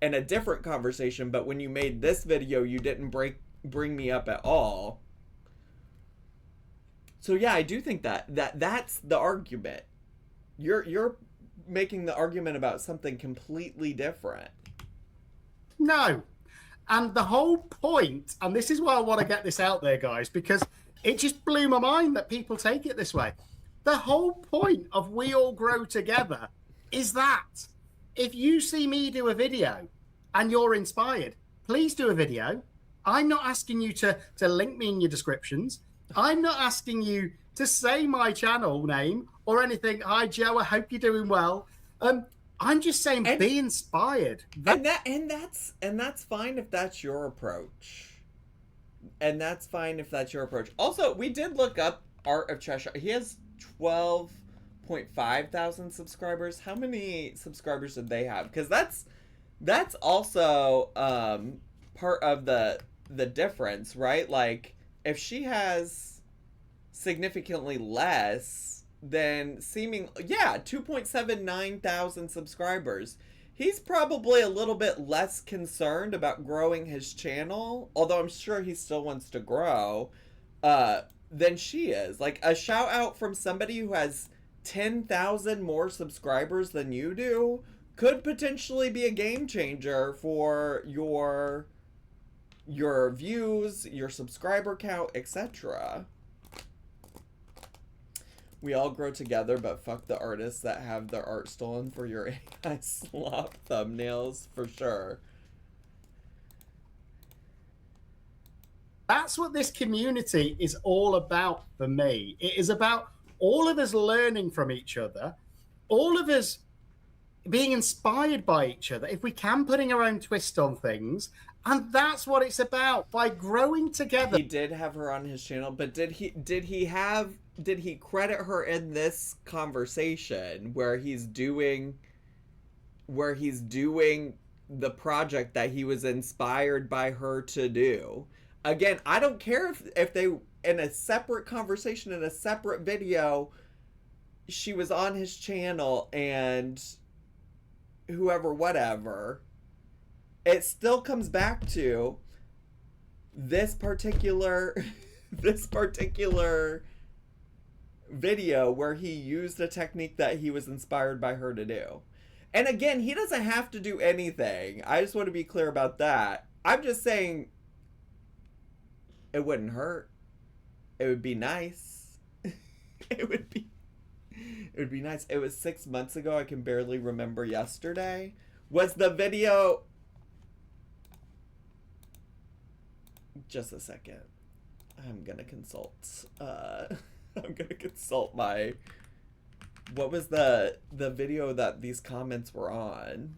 in a different conversation, but when you made this video, you didn't bring me up at all. So yeah, I do think that's the argument. You're making the argument about something completely different.
No. And the whole point, and this is why I want to get this out there, guys, because it just blew my mind that people take it this way. The whole point of We All Grow Together is that if you see me do a video and you're inspired, please do a video. I'm not asking you to link me in your descriptions. I'm not asking you to say my channel name or anything. Hi, Joe, I hope you're doing well. I'm just saying, be inspired.
And that's fine if that's your approach. And that's fine if that's your approach. Also, we did look up Art of Cheshire. He has 12.5 thousand subscribers. How many subscribers did they have? Because that's also part of the difference, right? Like, if she has significantly less than 2.79 thousand subscribers. He's probably a little bit less concerned about growing his channel, although I'm sure he still wants to grow, than she is. Like, a shout out from somebody who has 10,000 more subscribers than you do could potentially be a game changer for your views, your subscriber count, etc. We all grow together, but fuck the artists that have their art stolen for your AI slop thumbnails, for sure.
That's what this community is all about for me. It is about all of us learning from each other, all of us being inspired by each other, if we can, putting our own twist on things. And that's what it's about, by growing together.
He did have her on his channel, but did he credit her in this conversation where he's doing the project that he was inspired by her to do? Again, I don't care if they, in a separate conversation, in a separate video, she was on his channel and whoever, whatever. It still comes back to this particular video where he used a technique that he was inspired by her to do. And again, he doesn't have to do anything. I just want to be clear about that. I'm just saying, It wouldn't hurt. It would be nice. It would be nice. It was 6 months ago. I can barely remember yesterday. Was the video... Just a second. I'm gonna consult. I'm gonna consult my... What was the video that these comments were on?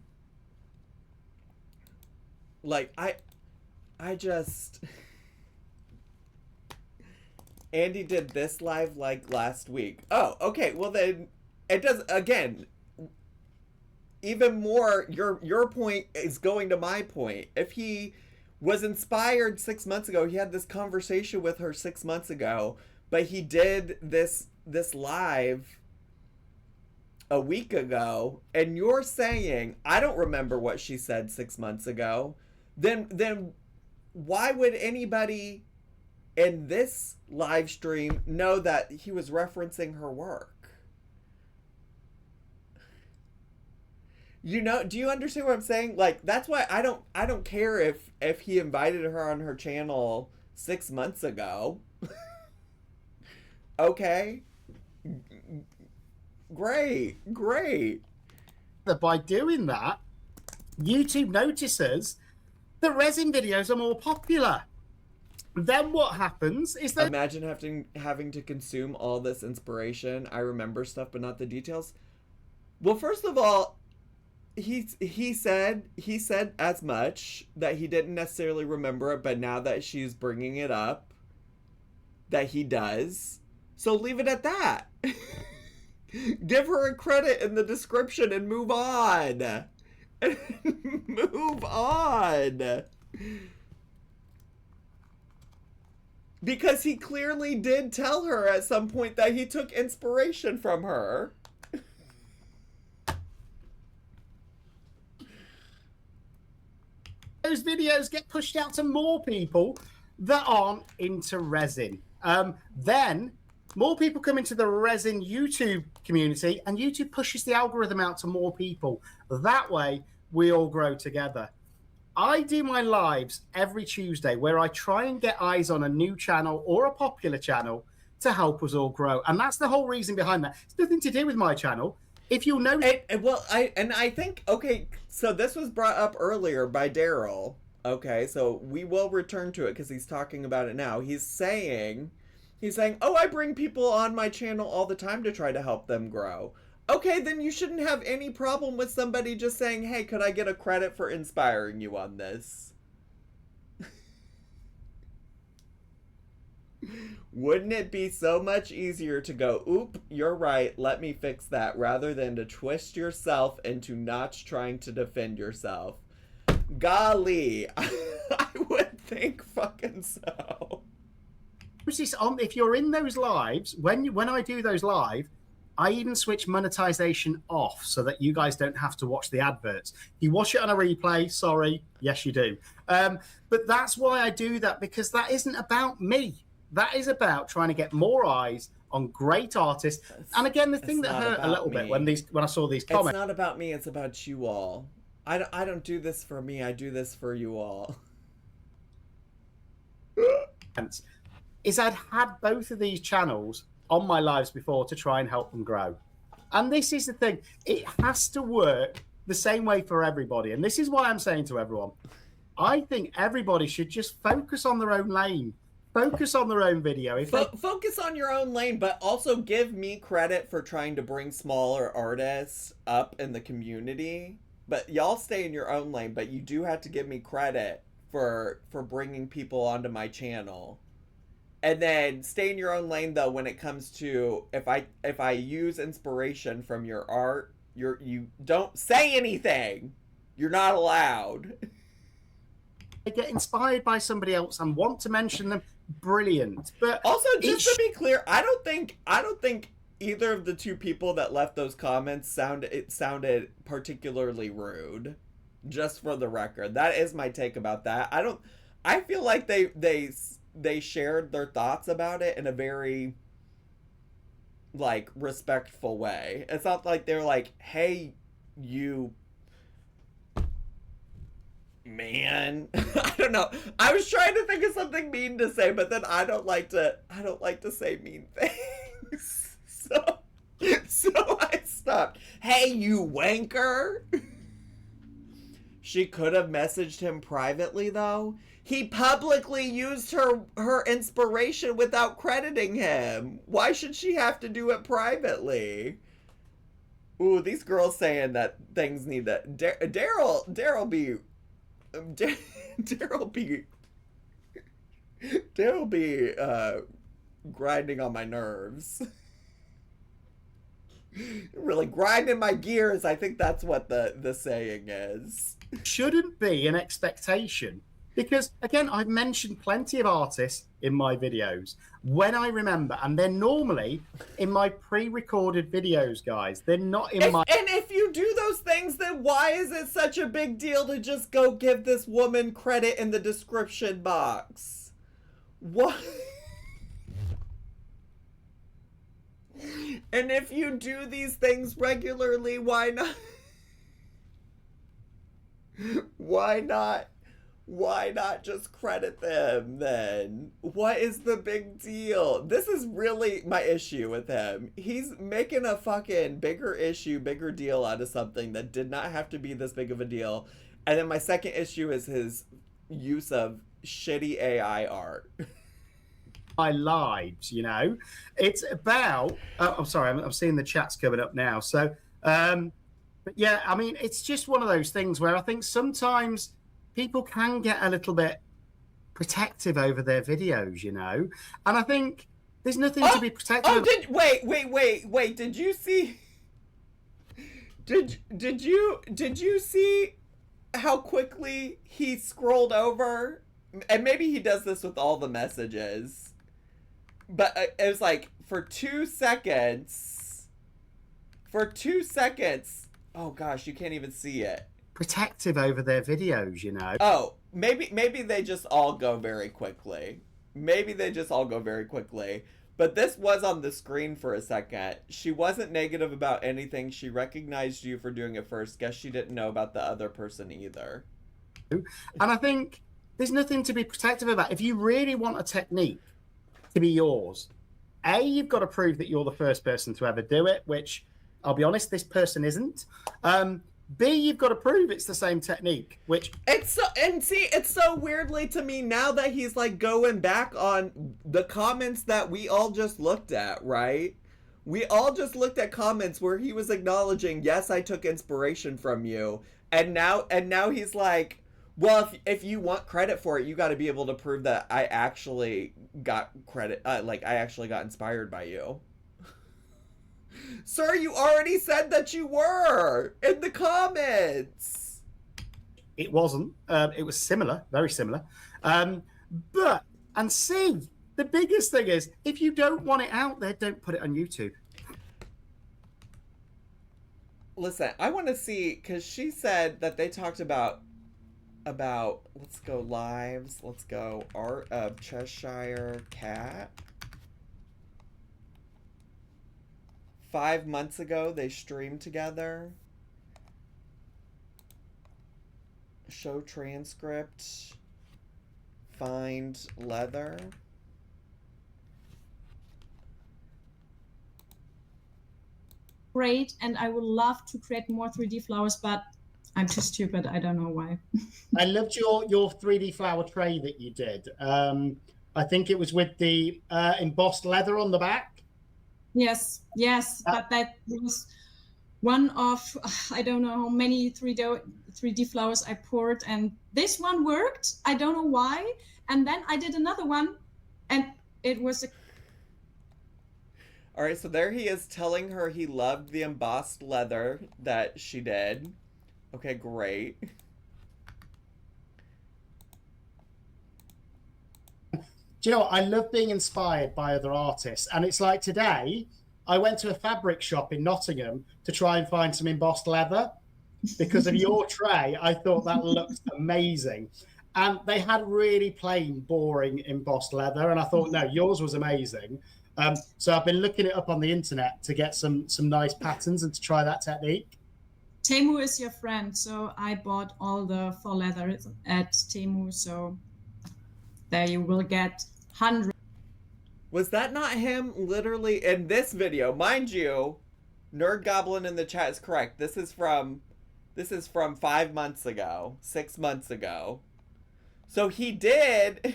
Like, I just... Andy did this live like last week. Oh, okay. Well then, it does, again, even more, your point is going to my point. If he was inspired 6 months ago, he had this conversation with her 6 months ago, but he did this live a week ago, and you're saying, I don't remember what she said 6 months ago, then why would anybody in this live stream know that he was referencing her work? You know, do you understand what I'm saying? Like, that's why I don't care if he invited her on her channel 6 months ago. Okay. Great.
That by doing that, YouTube notices that resin videos are more popular. Then what happens is that...
Imagine having to consume all this inspiration. I remember stuff, but not the details. Well, first of all, he said as much, that he didn't necessarily remember it, but now that she's bringing it up, that he does. So leave it at that. Give her a credit in the description and move on. Move on. Because he clearly did tell her at some point that he took inspiration from her.
Those videos get pushed out to more people that aren't into resin. Then more people come into the resin YouTube community, and YouTube pushes the algorithm out to more people. That way, we all grow together. I do my lives every Tuesday where I try and get eyes on a new channel or a popular channel to help us all grow. And that's the whole reason behind that. It's nothing to do with my channel. If you'll notice...
I think, okay, so this was brought up earlier by Daryl. Okay, so we will return to it because he's talking about it now. He's saying, oh, I bring people on my channel all the time to try to help them grow. Okay, then you shouldn't have any problem with somebody just saying, hey, could I get a credit for inspiring you on this? Wouldn't it be so much easier to go, oop, you're right, let me fix that, rather than to twist yourself into not trying to defend yourself? Golly, I would think fucking so.
If you're in those lives, when I do those live, I even switch monetization off so that you guys don't have to watch the adverts. If you watch it on a replay, sorry, yes you do. But that's why I do that, because that isn't about me. That is about trying to get more eyes on great artists. And again, the thing that hurt a little bit when I saw these comments.
It's not about me, it's about you all. I don't do this for me, I do this for you all.
Is I'd had both of these channels on my lives before to try and help them grow. And this is the thing. It has to work the same way for everybody. And this is why I'm saying to everyone, I think everybody should just focus on their own lane. Focus on their own video.
Focus on your own lane, but also give me credit for trying to bring smaller artists up in the community. But y'all stay in your own lane, but you do have to give me credit for bringing people onto my channel. And then stay in your own lane, though, when it comes to if I use inspiration from your art, you don't say anything. You're not allowed.
I get inspired by somebody else and want to mention them. Brilliant. But
also, just to be clear, I don't think either of the two people that left those comments sounded particularly rude. Just for the record, that is my take about that. I feel like they shared their thoughts about it in a very, like, respectful way. It's not like they're like, hey, you Man, I don't know. I was trying to think of something mean to say, but then I don't like to say mean things. So I stopped. Hey, you wanker. She could have messaged him privately, though. He publicly used her inspiration without crediting him. Why should she have to do it privately? Ooh, these girls saying that things need to... Daryl be grinding on my nerves. Really grinding my gears. I think that's what the saying is.
Shouldn't be an expectation, because again, I've mentioned plenty of artists in my videos when I remember, and they're normally in my pre-recorded videos, guys. They're not in my...
And if you do those things, then why is it such a big deal to just go give this woman credit in the description box? What? And if you do these things regularly, why not? Why not just credit them then? What is the big deal? This is really my issue with him. He's making a fucking bigger deal out of something that did not have to be this big of a deal. And then my second issue is his use of shitty AI art.
My lives, you know, it's about... I'm sorry, I'm seeing the chat's coming up now. So, but yeah, I mean, it's just one of those things where I think sometimes people can get a little bit protective over their videos, you know? And I think there's nothing to be protective of.
Wait, did you see... Did you see how quickly he scrolled over? And maybe he does this with all the messages. But it was like, for 2 seconds... Oh gosh, you can't even see it.
Protective over their videos, you know?
Oh, maybe they just all go very quickly. But this was on the screen for a second. She wasn't negative about anything. She recognized you for doing it first. Guess she didn't know about the other person either.
And I think there's nothing to be protective about. If you really want a technique to be yours, A, you've got to prove that you're the first person to ever do it, which, I'll be honest, this person isn't. B, you've got to prove it's the same technique, which...
It's so weirdly to me now that he's like going back on the comments that we all just looked at, right? We all just looked at comments where he was acknowledging, yes, I took inspiration from you. And now he's like, well, if you want credit for it, you got to be able to prove that I actually got credit, like I actually got inspired by you. Sir, you already said that you were in the comments.
It wasn't. It was similar, very similar. But, and C, the biggest thing is, if you don't want it out there, don't put it on YouTube.
Listen, I want to see, because she said that they talked about, let's go lives, let's go Art of Cheshire Cat. 5 months ago, they streamed together. Show transcript. Find leather.
Great, and I would love to create more 3D flowers, but I'm too stupid. I don't know why.
I loved your 3D flower tray that you did. I think it was with the embossed leather on the back.
Yes, but that was one of, I don't know how many 3D flowers I poured, and this one worked. I don't know why. And then I did another one, and it was a...
All right, so there he is telling her he loved the embossed leather that she did. Okay, great.
Do you know what? I love being inspired by other artists. And it's like today, I went to a fabric shop in Nottingham to try and find some embossed leather. Because of your tray, I thought that looked amazing. And they had really plain, boring embossed leather. And I thought, no, yours was amazing. So I've been looking it up on the internet to get some nice patterns and to try that technique.
Temu is your friend, so I bought all the faux leather at Temu, so there you will get hundreds.
Was that not him literally in this video? Mind you, Nerd Goblin in the chat is correct. This is from 5 months ago, 6 months ago. So he did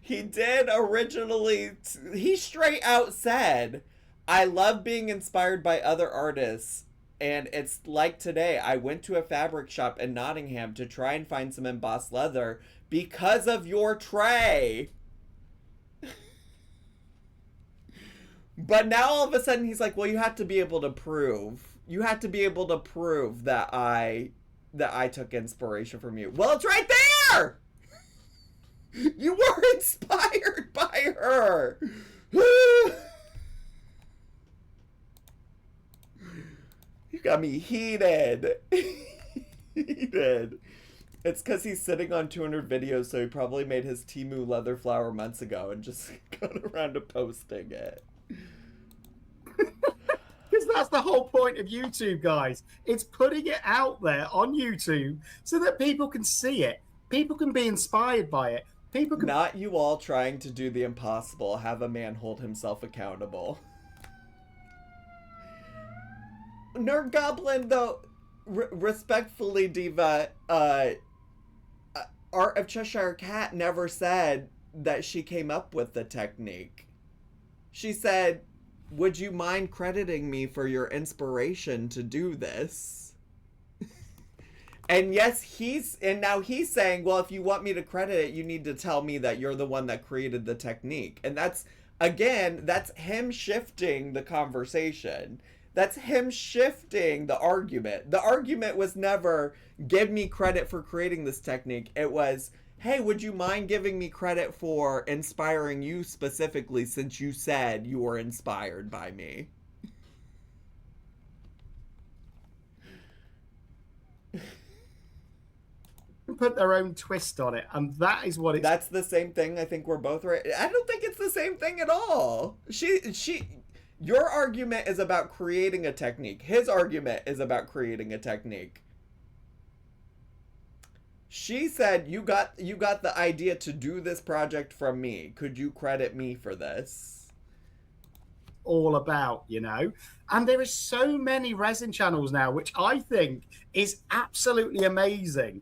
originally, he straight out said, I love being inspired by other artists. And it's like today, I went to a fabric shop in Nottingham to try and find some embossed leather because of your tray. But now all of a sudden he's like, well, you have to be able to prove. You have to be able to prove that I took inspiration from you. Well, it's right there! You were inspired by her! You got me heated. Heated. It's because he's sitting on 200 videos, so he probably made his Temu leather flower months ago and just got around to posting it.
Because that's the whole point of YouTube, guys. It's putting it out there on YouTube so that people can see it. People can be inspired by it. People can...
Not you all trying to do the impossible. Have a man hold himself accountable. Nerd Goblin, though, respectfully, Diva, Art of Cheshire Cat never said that she came up with the technique. She said, would you mind crediting me for your inspiration to do this? And yes, now he's saying, well, if you want me to credit it, you need to tell me that you're the one that created the technique. And that's him shifting the conversation. That's him shifting the argument. The argument was never, give me credit for creating this technique. It was, hey, would you mind giving me credit for inspiring you specifically since you said you were inspired by me?
Put their own twist on it, and that is what it's...
That's the same thing. I think we're both right. I don't think it's the same thing at all. Your argument is about creating a technique. His argument is about creating a technique. She said, you got the idea to do this project from me. Could you credit me for this?
All about, you know? And there are so many resin channels now, which I think is absolutely amazing.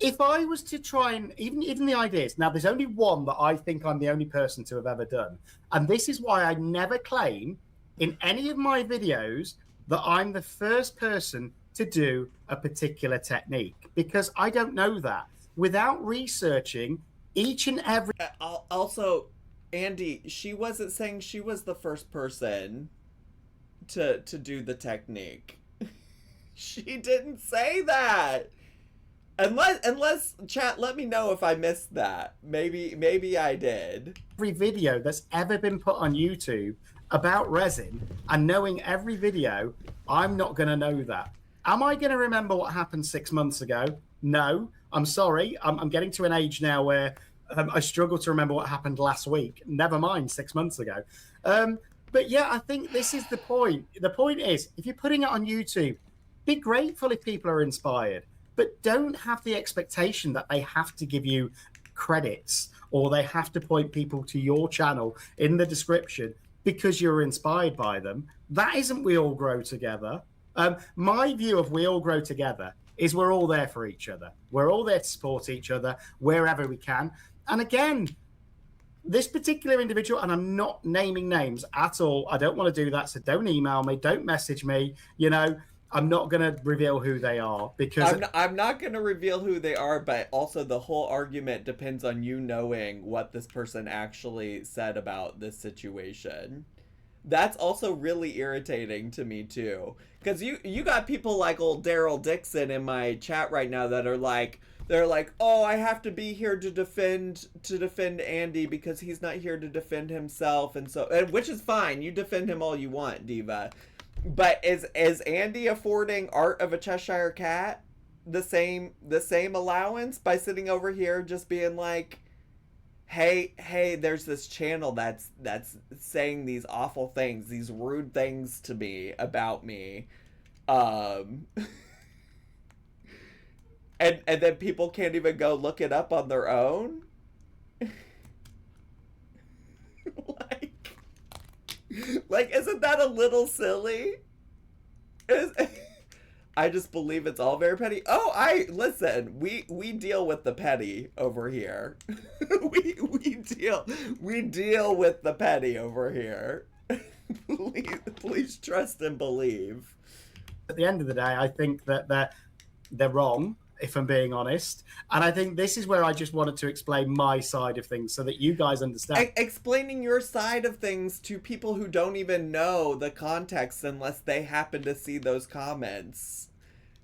If I was to try and, even the ideas, now there's only one that I think I'm the only person to have ever done. And this is why I never claim in any of my videos that I'm the first person to do a particular technique, because I don't know that. Without researching each and every...
Also, Andy, she wasn't saying she was the first person to do the technique. She didn't say that. Unless chat, let me know if I missed that. Maybe I did.
Every video that's ever been put on YouTube about resin, and knowing every video, I'm not going to know that. Am I going to remember what happened 6 months ago? No, I'm sorry. I'm getting to an age now where I struggle to remember what happened last week. Never mind 6 months ago. But yeah, I think this is the point. The point is, if you're putting it on YouTube, be grateful if people are inspired. But don't have the expectation that they have to give you credits or they have to point people to your channel in the description because you're inspired by them. That isn't We All Grow Together. My view of We All Grow Together is we're all there for each other. We're all there to support each other wherever we can. And again, this particular individual, and I'm not naming names at all. I don't want to do that. So don't email me. Don't message me. You know, I'm not going to reveal who they are because...
I'm not going to reveal who they are, but also the whole argument depends on you knowing what this person actually said about this situation. That's also really irritating to me, too. Because you got people like old Daryl Dixon in my chat right now that are like... They're like, oh, I have to be here to defend Andy because he's not here to defend himself. And which is fine. You defend him all you want, Diva. But is Andy affording Art of a Cheshire Cat the same allowance by sitting over here just being like, hey, there's this channel that's saying these awful things, these rude things to me about me. Um, and then people can't even go look it up on their own. like, isn't that a little silly? I just believe it's all very petty. Oh, listen. We deal with the petty over here. we deal with the petty over here. please trust and believe.
At the end of the day, I think that they're wrong, if I'm being honest. And I think this is where I just wanted to explain my side of things so that you guys understand.
Explaining your side of things to people who don't even know the context unless they happen to see those comments.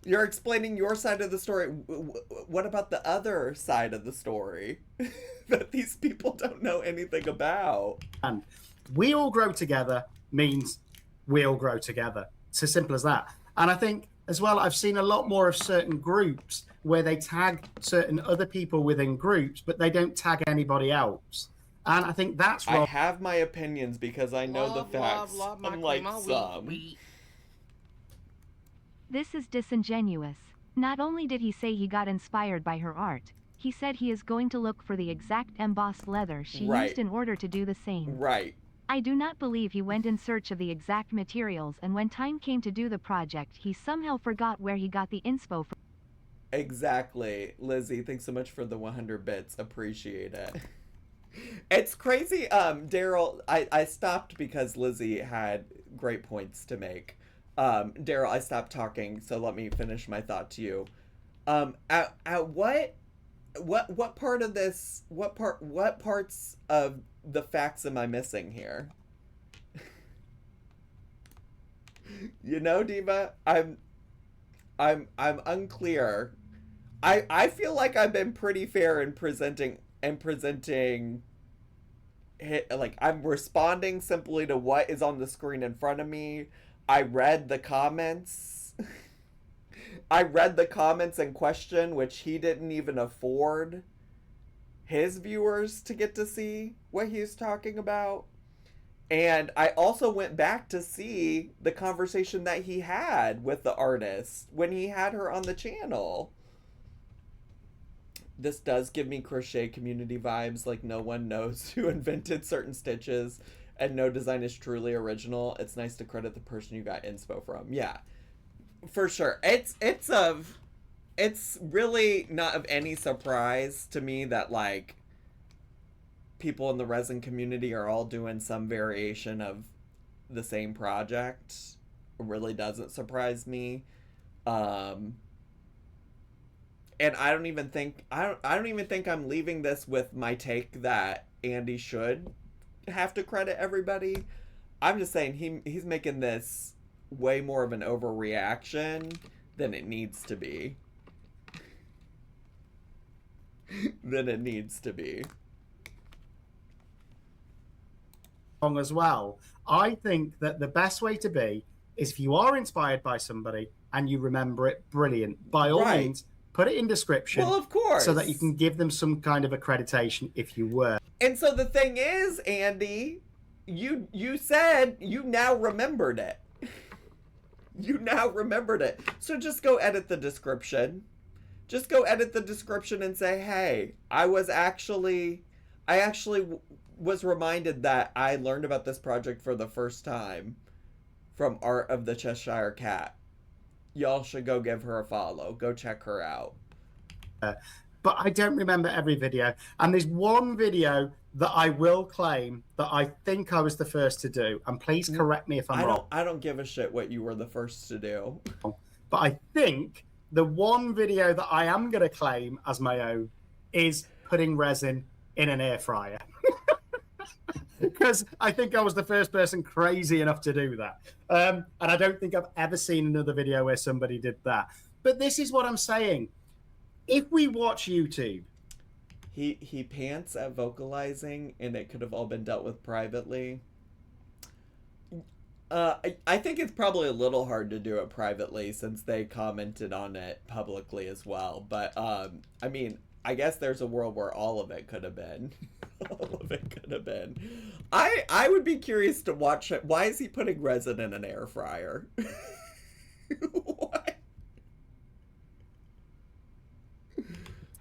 You're explaining your side of the story. What about the other side of the story that these people don't know anything about?
And we all grow together means we all grow together. It's as simple as that. And I think as well, I've seen a lot more of certain groups where they tag certain other people within groups, but they don't tag anybody else. And I think that's wrong.
I have my opinions because I know the facts, unlike some.
This is disingenuous. Not only did he say he got inspired by her art, he said he is going to look for the exact embossed leather she used in order to do the same.
Right.
I do not believe he went in search of the exact materials, and when time came to do the project, he somehow forgot where he got the inspo from.
Exactly. Lizzie, thanks so much for the 100 bits. Appreciate it. It's crazy. Daryl, I stopped because Lizzie had great points to make. Daryl, I stopped talking, so let me finish my thought to you. At what part of this, what parts of the facts am I missing here? You know, Diva, I'm unclear. I feel like I've been pretty fair in presenting like I'm responding simply to what is on the screen in front of me. I read the comments. I read the comments in question, which he didn't even afford his viewers to get to see what he's talking about. And I also went back to see the conversation that he had with the artist when he had her on the channel. This does give me crochet community vibes, like no one knows who invented certain stitches and no design is truly original. It's nice to credit the person you got inspo from. Yeah, for sure. It's really not of any surprise to me that like people in the resin community are all doing some variation of the same project. It really doesn't surprise me. And I don't even think I'm leaving this with my take that Andy should have to credit everybody. I'm just saying he's making this way more of an overreaction than it needs to be.
As well. I think that the best way to be is if you are inspired by somebody and you remember it, brilliant. By all means, put it in description.
Well, of course.
So that you can give them some kind of accreditation if you were.
And so the thing is, Andy, you said you now remembered it. You now remembered it. So just go edit the description. Just go edit the description and say, hey, I actually was reminded that I learned about this project for the first time from Art of the Cheshire Cat. Y'all should go give her a follow. Go check her out.
But I don't remember every video. And there's one video that I will claim that I think I was the first to do. And please correct me if I'm wrong.
I don't give a shit what you were the first to do.
But I think the one video that I am going to claim as my own is putting resin in an air fryer. Because I think I was the first person crazy enough to do that. And I don't think I've ever seen another video where somebody did that. But this is what I'm saying. If we watch YouTube...
He pants at vocalizing, and it could have all been dealt with privately. I think it's probably a little hard to do it privately since they commented on it publicly as well. But, I mean, I guess there's a world where all of it could have been. All of it could have been. I would be curious to watch it. Why is he putting resin in an air fryer? What?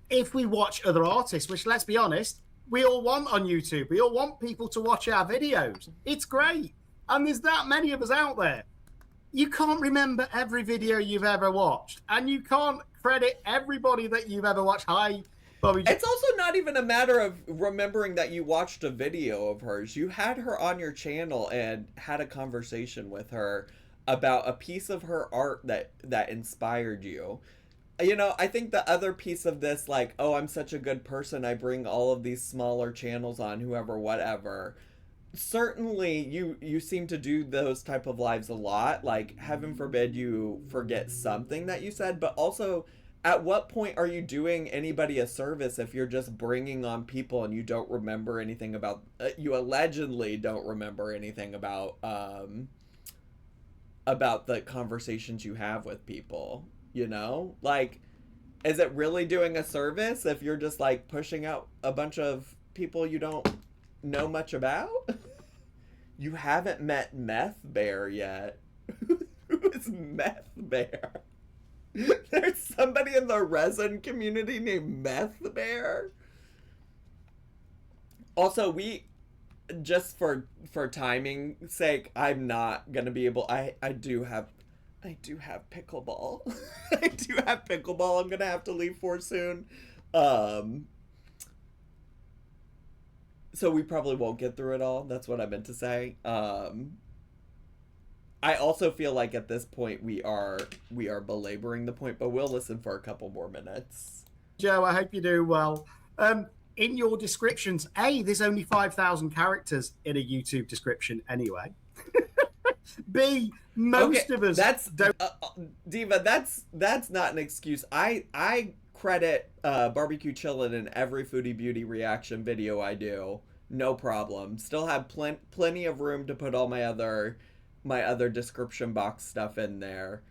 If we watch other artists, which, let's be honest, we all want on YouTube. We all want people to watch our videos. It's great. And there's that many of us out there. You can't remember every video you've ever watched. And you can't credit everybody that you've ever watched. Hi, Bobby.
It's also not even a matter of remembering that you watched a video of hers. You had her on your channel and had a conversation with her about a piece of her art that inspired you. You know, I think the other piece of this, like, oh, I'm such a good person, I bring all of these smaller channels on, whoever, whatever. Certainly, you seem to do those type of lives a lot. Like, heaven forbid you forget something that you said, but also, at what point are you doing anybody a service if you're just bringing on people and you don't remember anything about, you allegedly don't remember anything about the conversations you have with people? You know, like, is it really doing a service if you're just like pushing out a bunch of people you don't know much about? You haven't met Meth Bear yet. Who is Meth Bear? There's somebody in the resin community named Meth Bear. Also, just for timing sake, I'm not gonna be able. I do have pickleball. I do have pickleball I'm gonna have to leave for soon. So we probably won't get through it all. That's what I meant to say. I also feel like at this point we are belaboring the point, but we'll listen for a couple more minutes.
Joe, I hope you do well. In your descriptions, there's only 5,000 characters in a YouTube description anyway. B, most of us don't.
Diva, that's not an excuse. I credit barbecue chillin' in every foodie beauty reaction video I do. No problem. Still have plenty of room to put all my other description box stuff in there.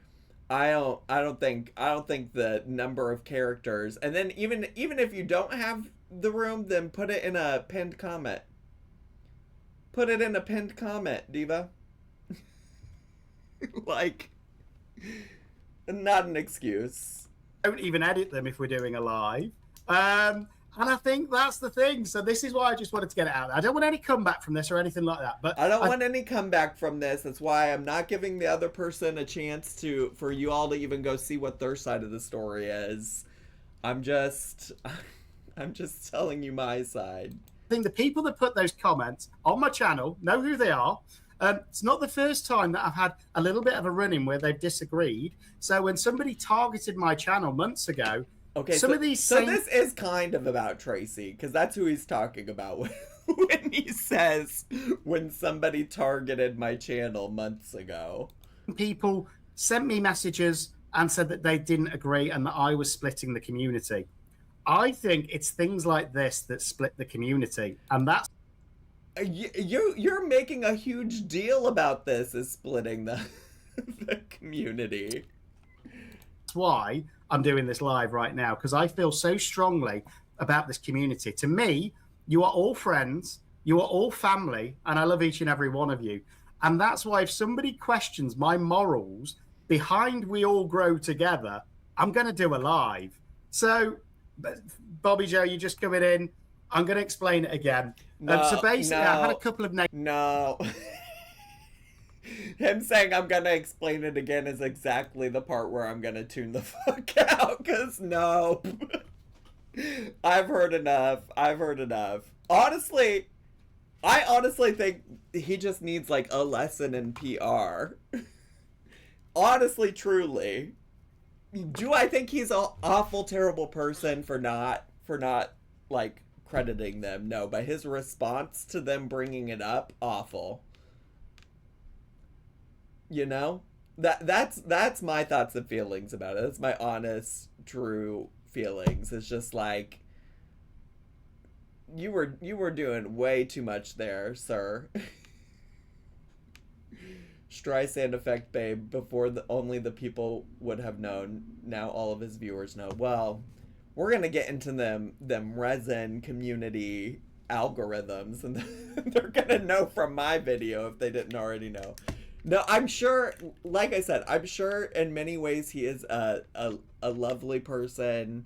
I don't think the number of characters, and then even if you don't have the room, then put it in a pinned comment. Put it in a pinned comment, Diva. Like, not an excuse.
Don't even edit them if we're doing a live. And I think that's the thing. So this is why I just wanted to get it out there. I don't want any comeback from this or anything like that. But
I don't want any comeback from this. That's why I'm not giving the other person a chance for you all to even go see what their side of the story is. I'm just telling you my side.
I think the people that put those comments on my channel know who they are. It's not the first time that I've had a little bit of a run-in where they've disagreed. So when somebody targeted my channel months ago,
okay, so this is kind of about Tracy, because that's who he's talking about when he says when somebody targeted my channel months ago.
People sent me messages and said that they didn't agree and that I was splitting the community. I think it's things like this that split the community, and that's
you're making a huge deal about this as splitting the community.
That's why I'm doing this live right now, because I feel so strongly about this community. To me, you are all friends, you are all family, and I love each and every one of you. And that's why if somebody questions my morals behind We All Grow Together, I'm going to do a live. So, Bobby Joe, you just coming in. I'm going to explain it again. So basically, I had a couple of...
No. Him saying I'm going to explain it again is exactly the part where I'm going to tune the fuck out, because no. I've heard enough. I honestly think he just needs, like, a lesson in PR. Honestly, truly. Do I think he's an awful, terrible person for not, like, crediting them? No, but his response to them bringing it up, awful. You know? That's my thoughts and feelings about it. That's my honest, true feelings. It's just like, you were doing way too much there, sir. Streisand effect, babe. Before only the people would have known. Now all of his viewers know. Well, we're gonna get into them resin community algorithms, and they're gonna know from my video if they didn't already know. No, I'm sure, like I said, I'm sure in many ways he is a lovely person.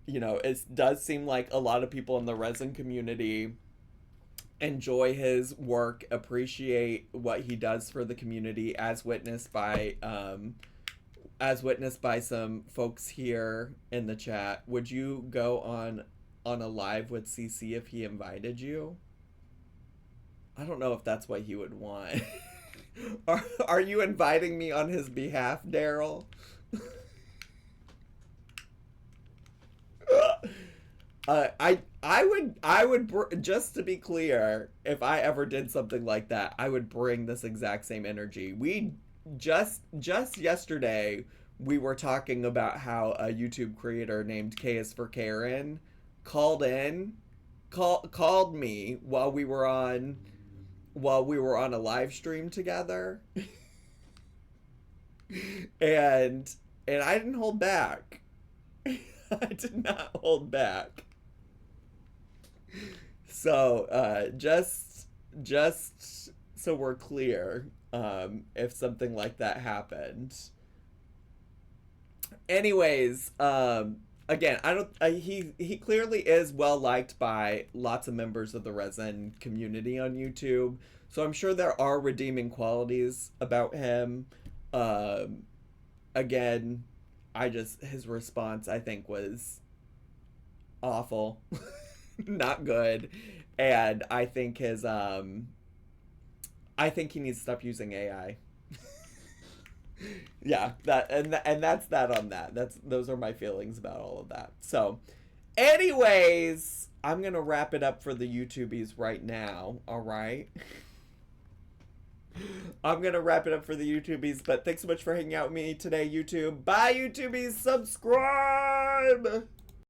You know, it does seem like a lot of people in the resin community enjoy his work, appreciate what he does for the community, as witnessed by some folks here in the chat. Would you go on a live with CC if he invited you? I don't know if that's what he would want. Are you inviting me on his behalf, Daryl? I would just to be clear, if I ever did something like that, I would bring this exact same energy. We just yesterday we were talking about how a YouTube creator named K is for Karen called me while we were on a live stream together. and I didn't hold back. I did not hold back. So, just so we're clear, if something like that happened. Anyways, again, he clearly is well liked by lots of members of the resin community on YouTube. So I'm sure there are redeeming qualities about him. Again, his response, I think, was awful. Not good. And I think he needs to stop using AI. Yeah, that's that on that. Those are my feelings about all of that. So, anyways, I'm gonna wrap it up for the YouTubies right now. All right. I'm gonna wrap it up for the YouTubies, but thanks so much for hanging out with me today, YouTube. Bye, YouTubies. Subscribe.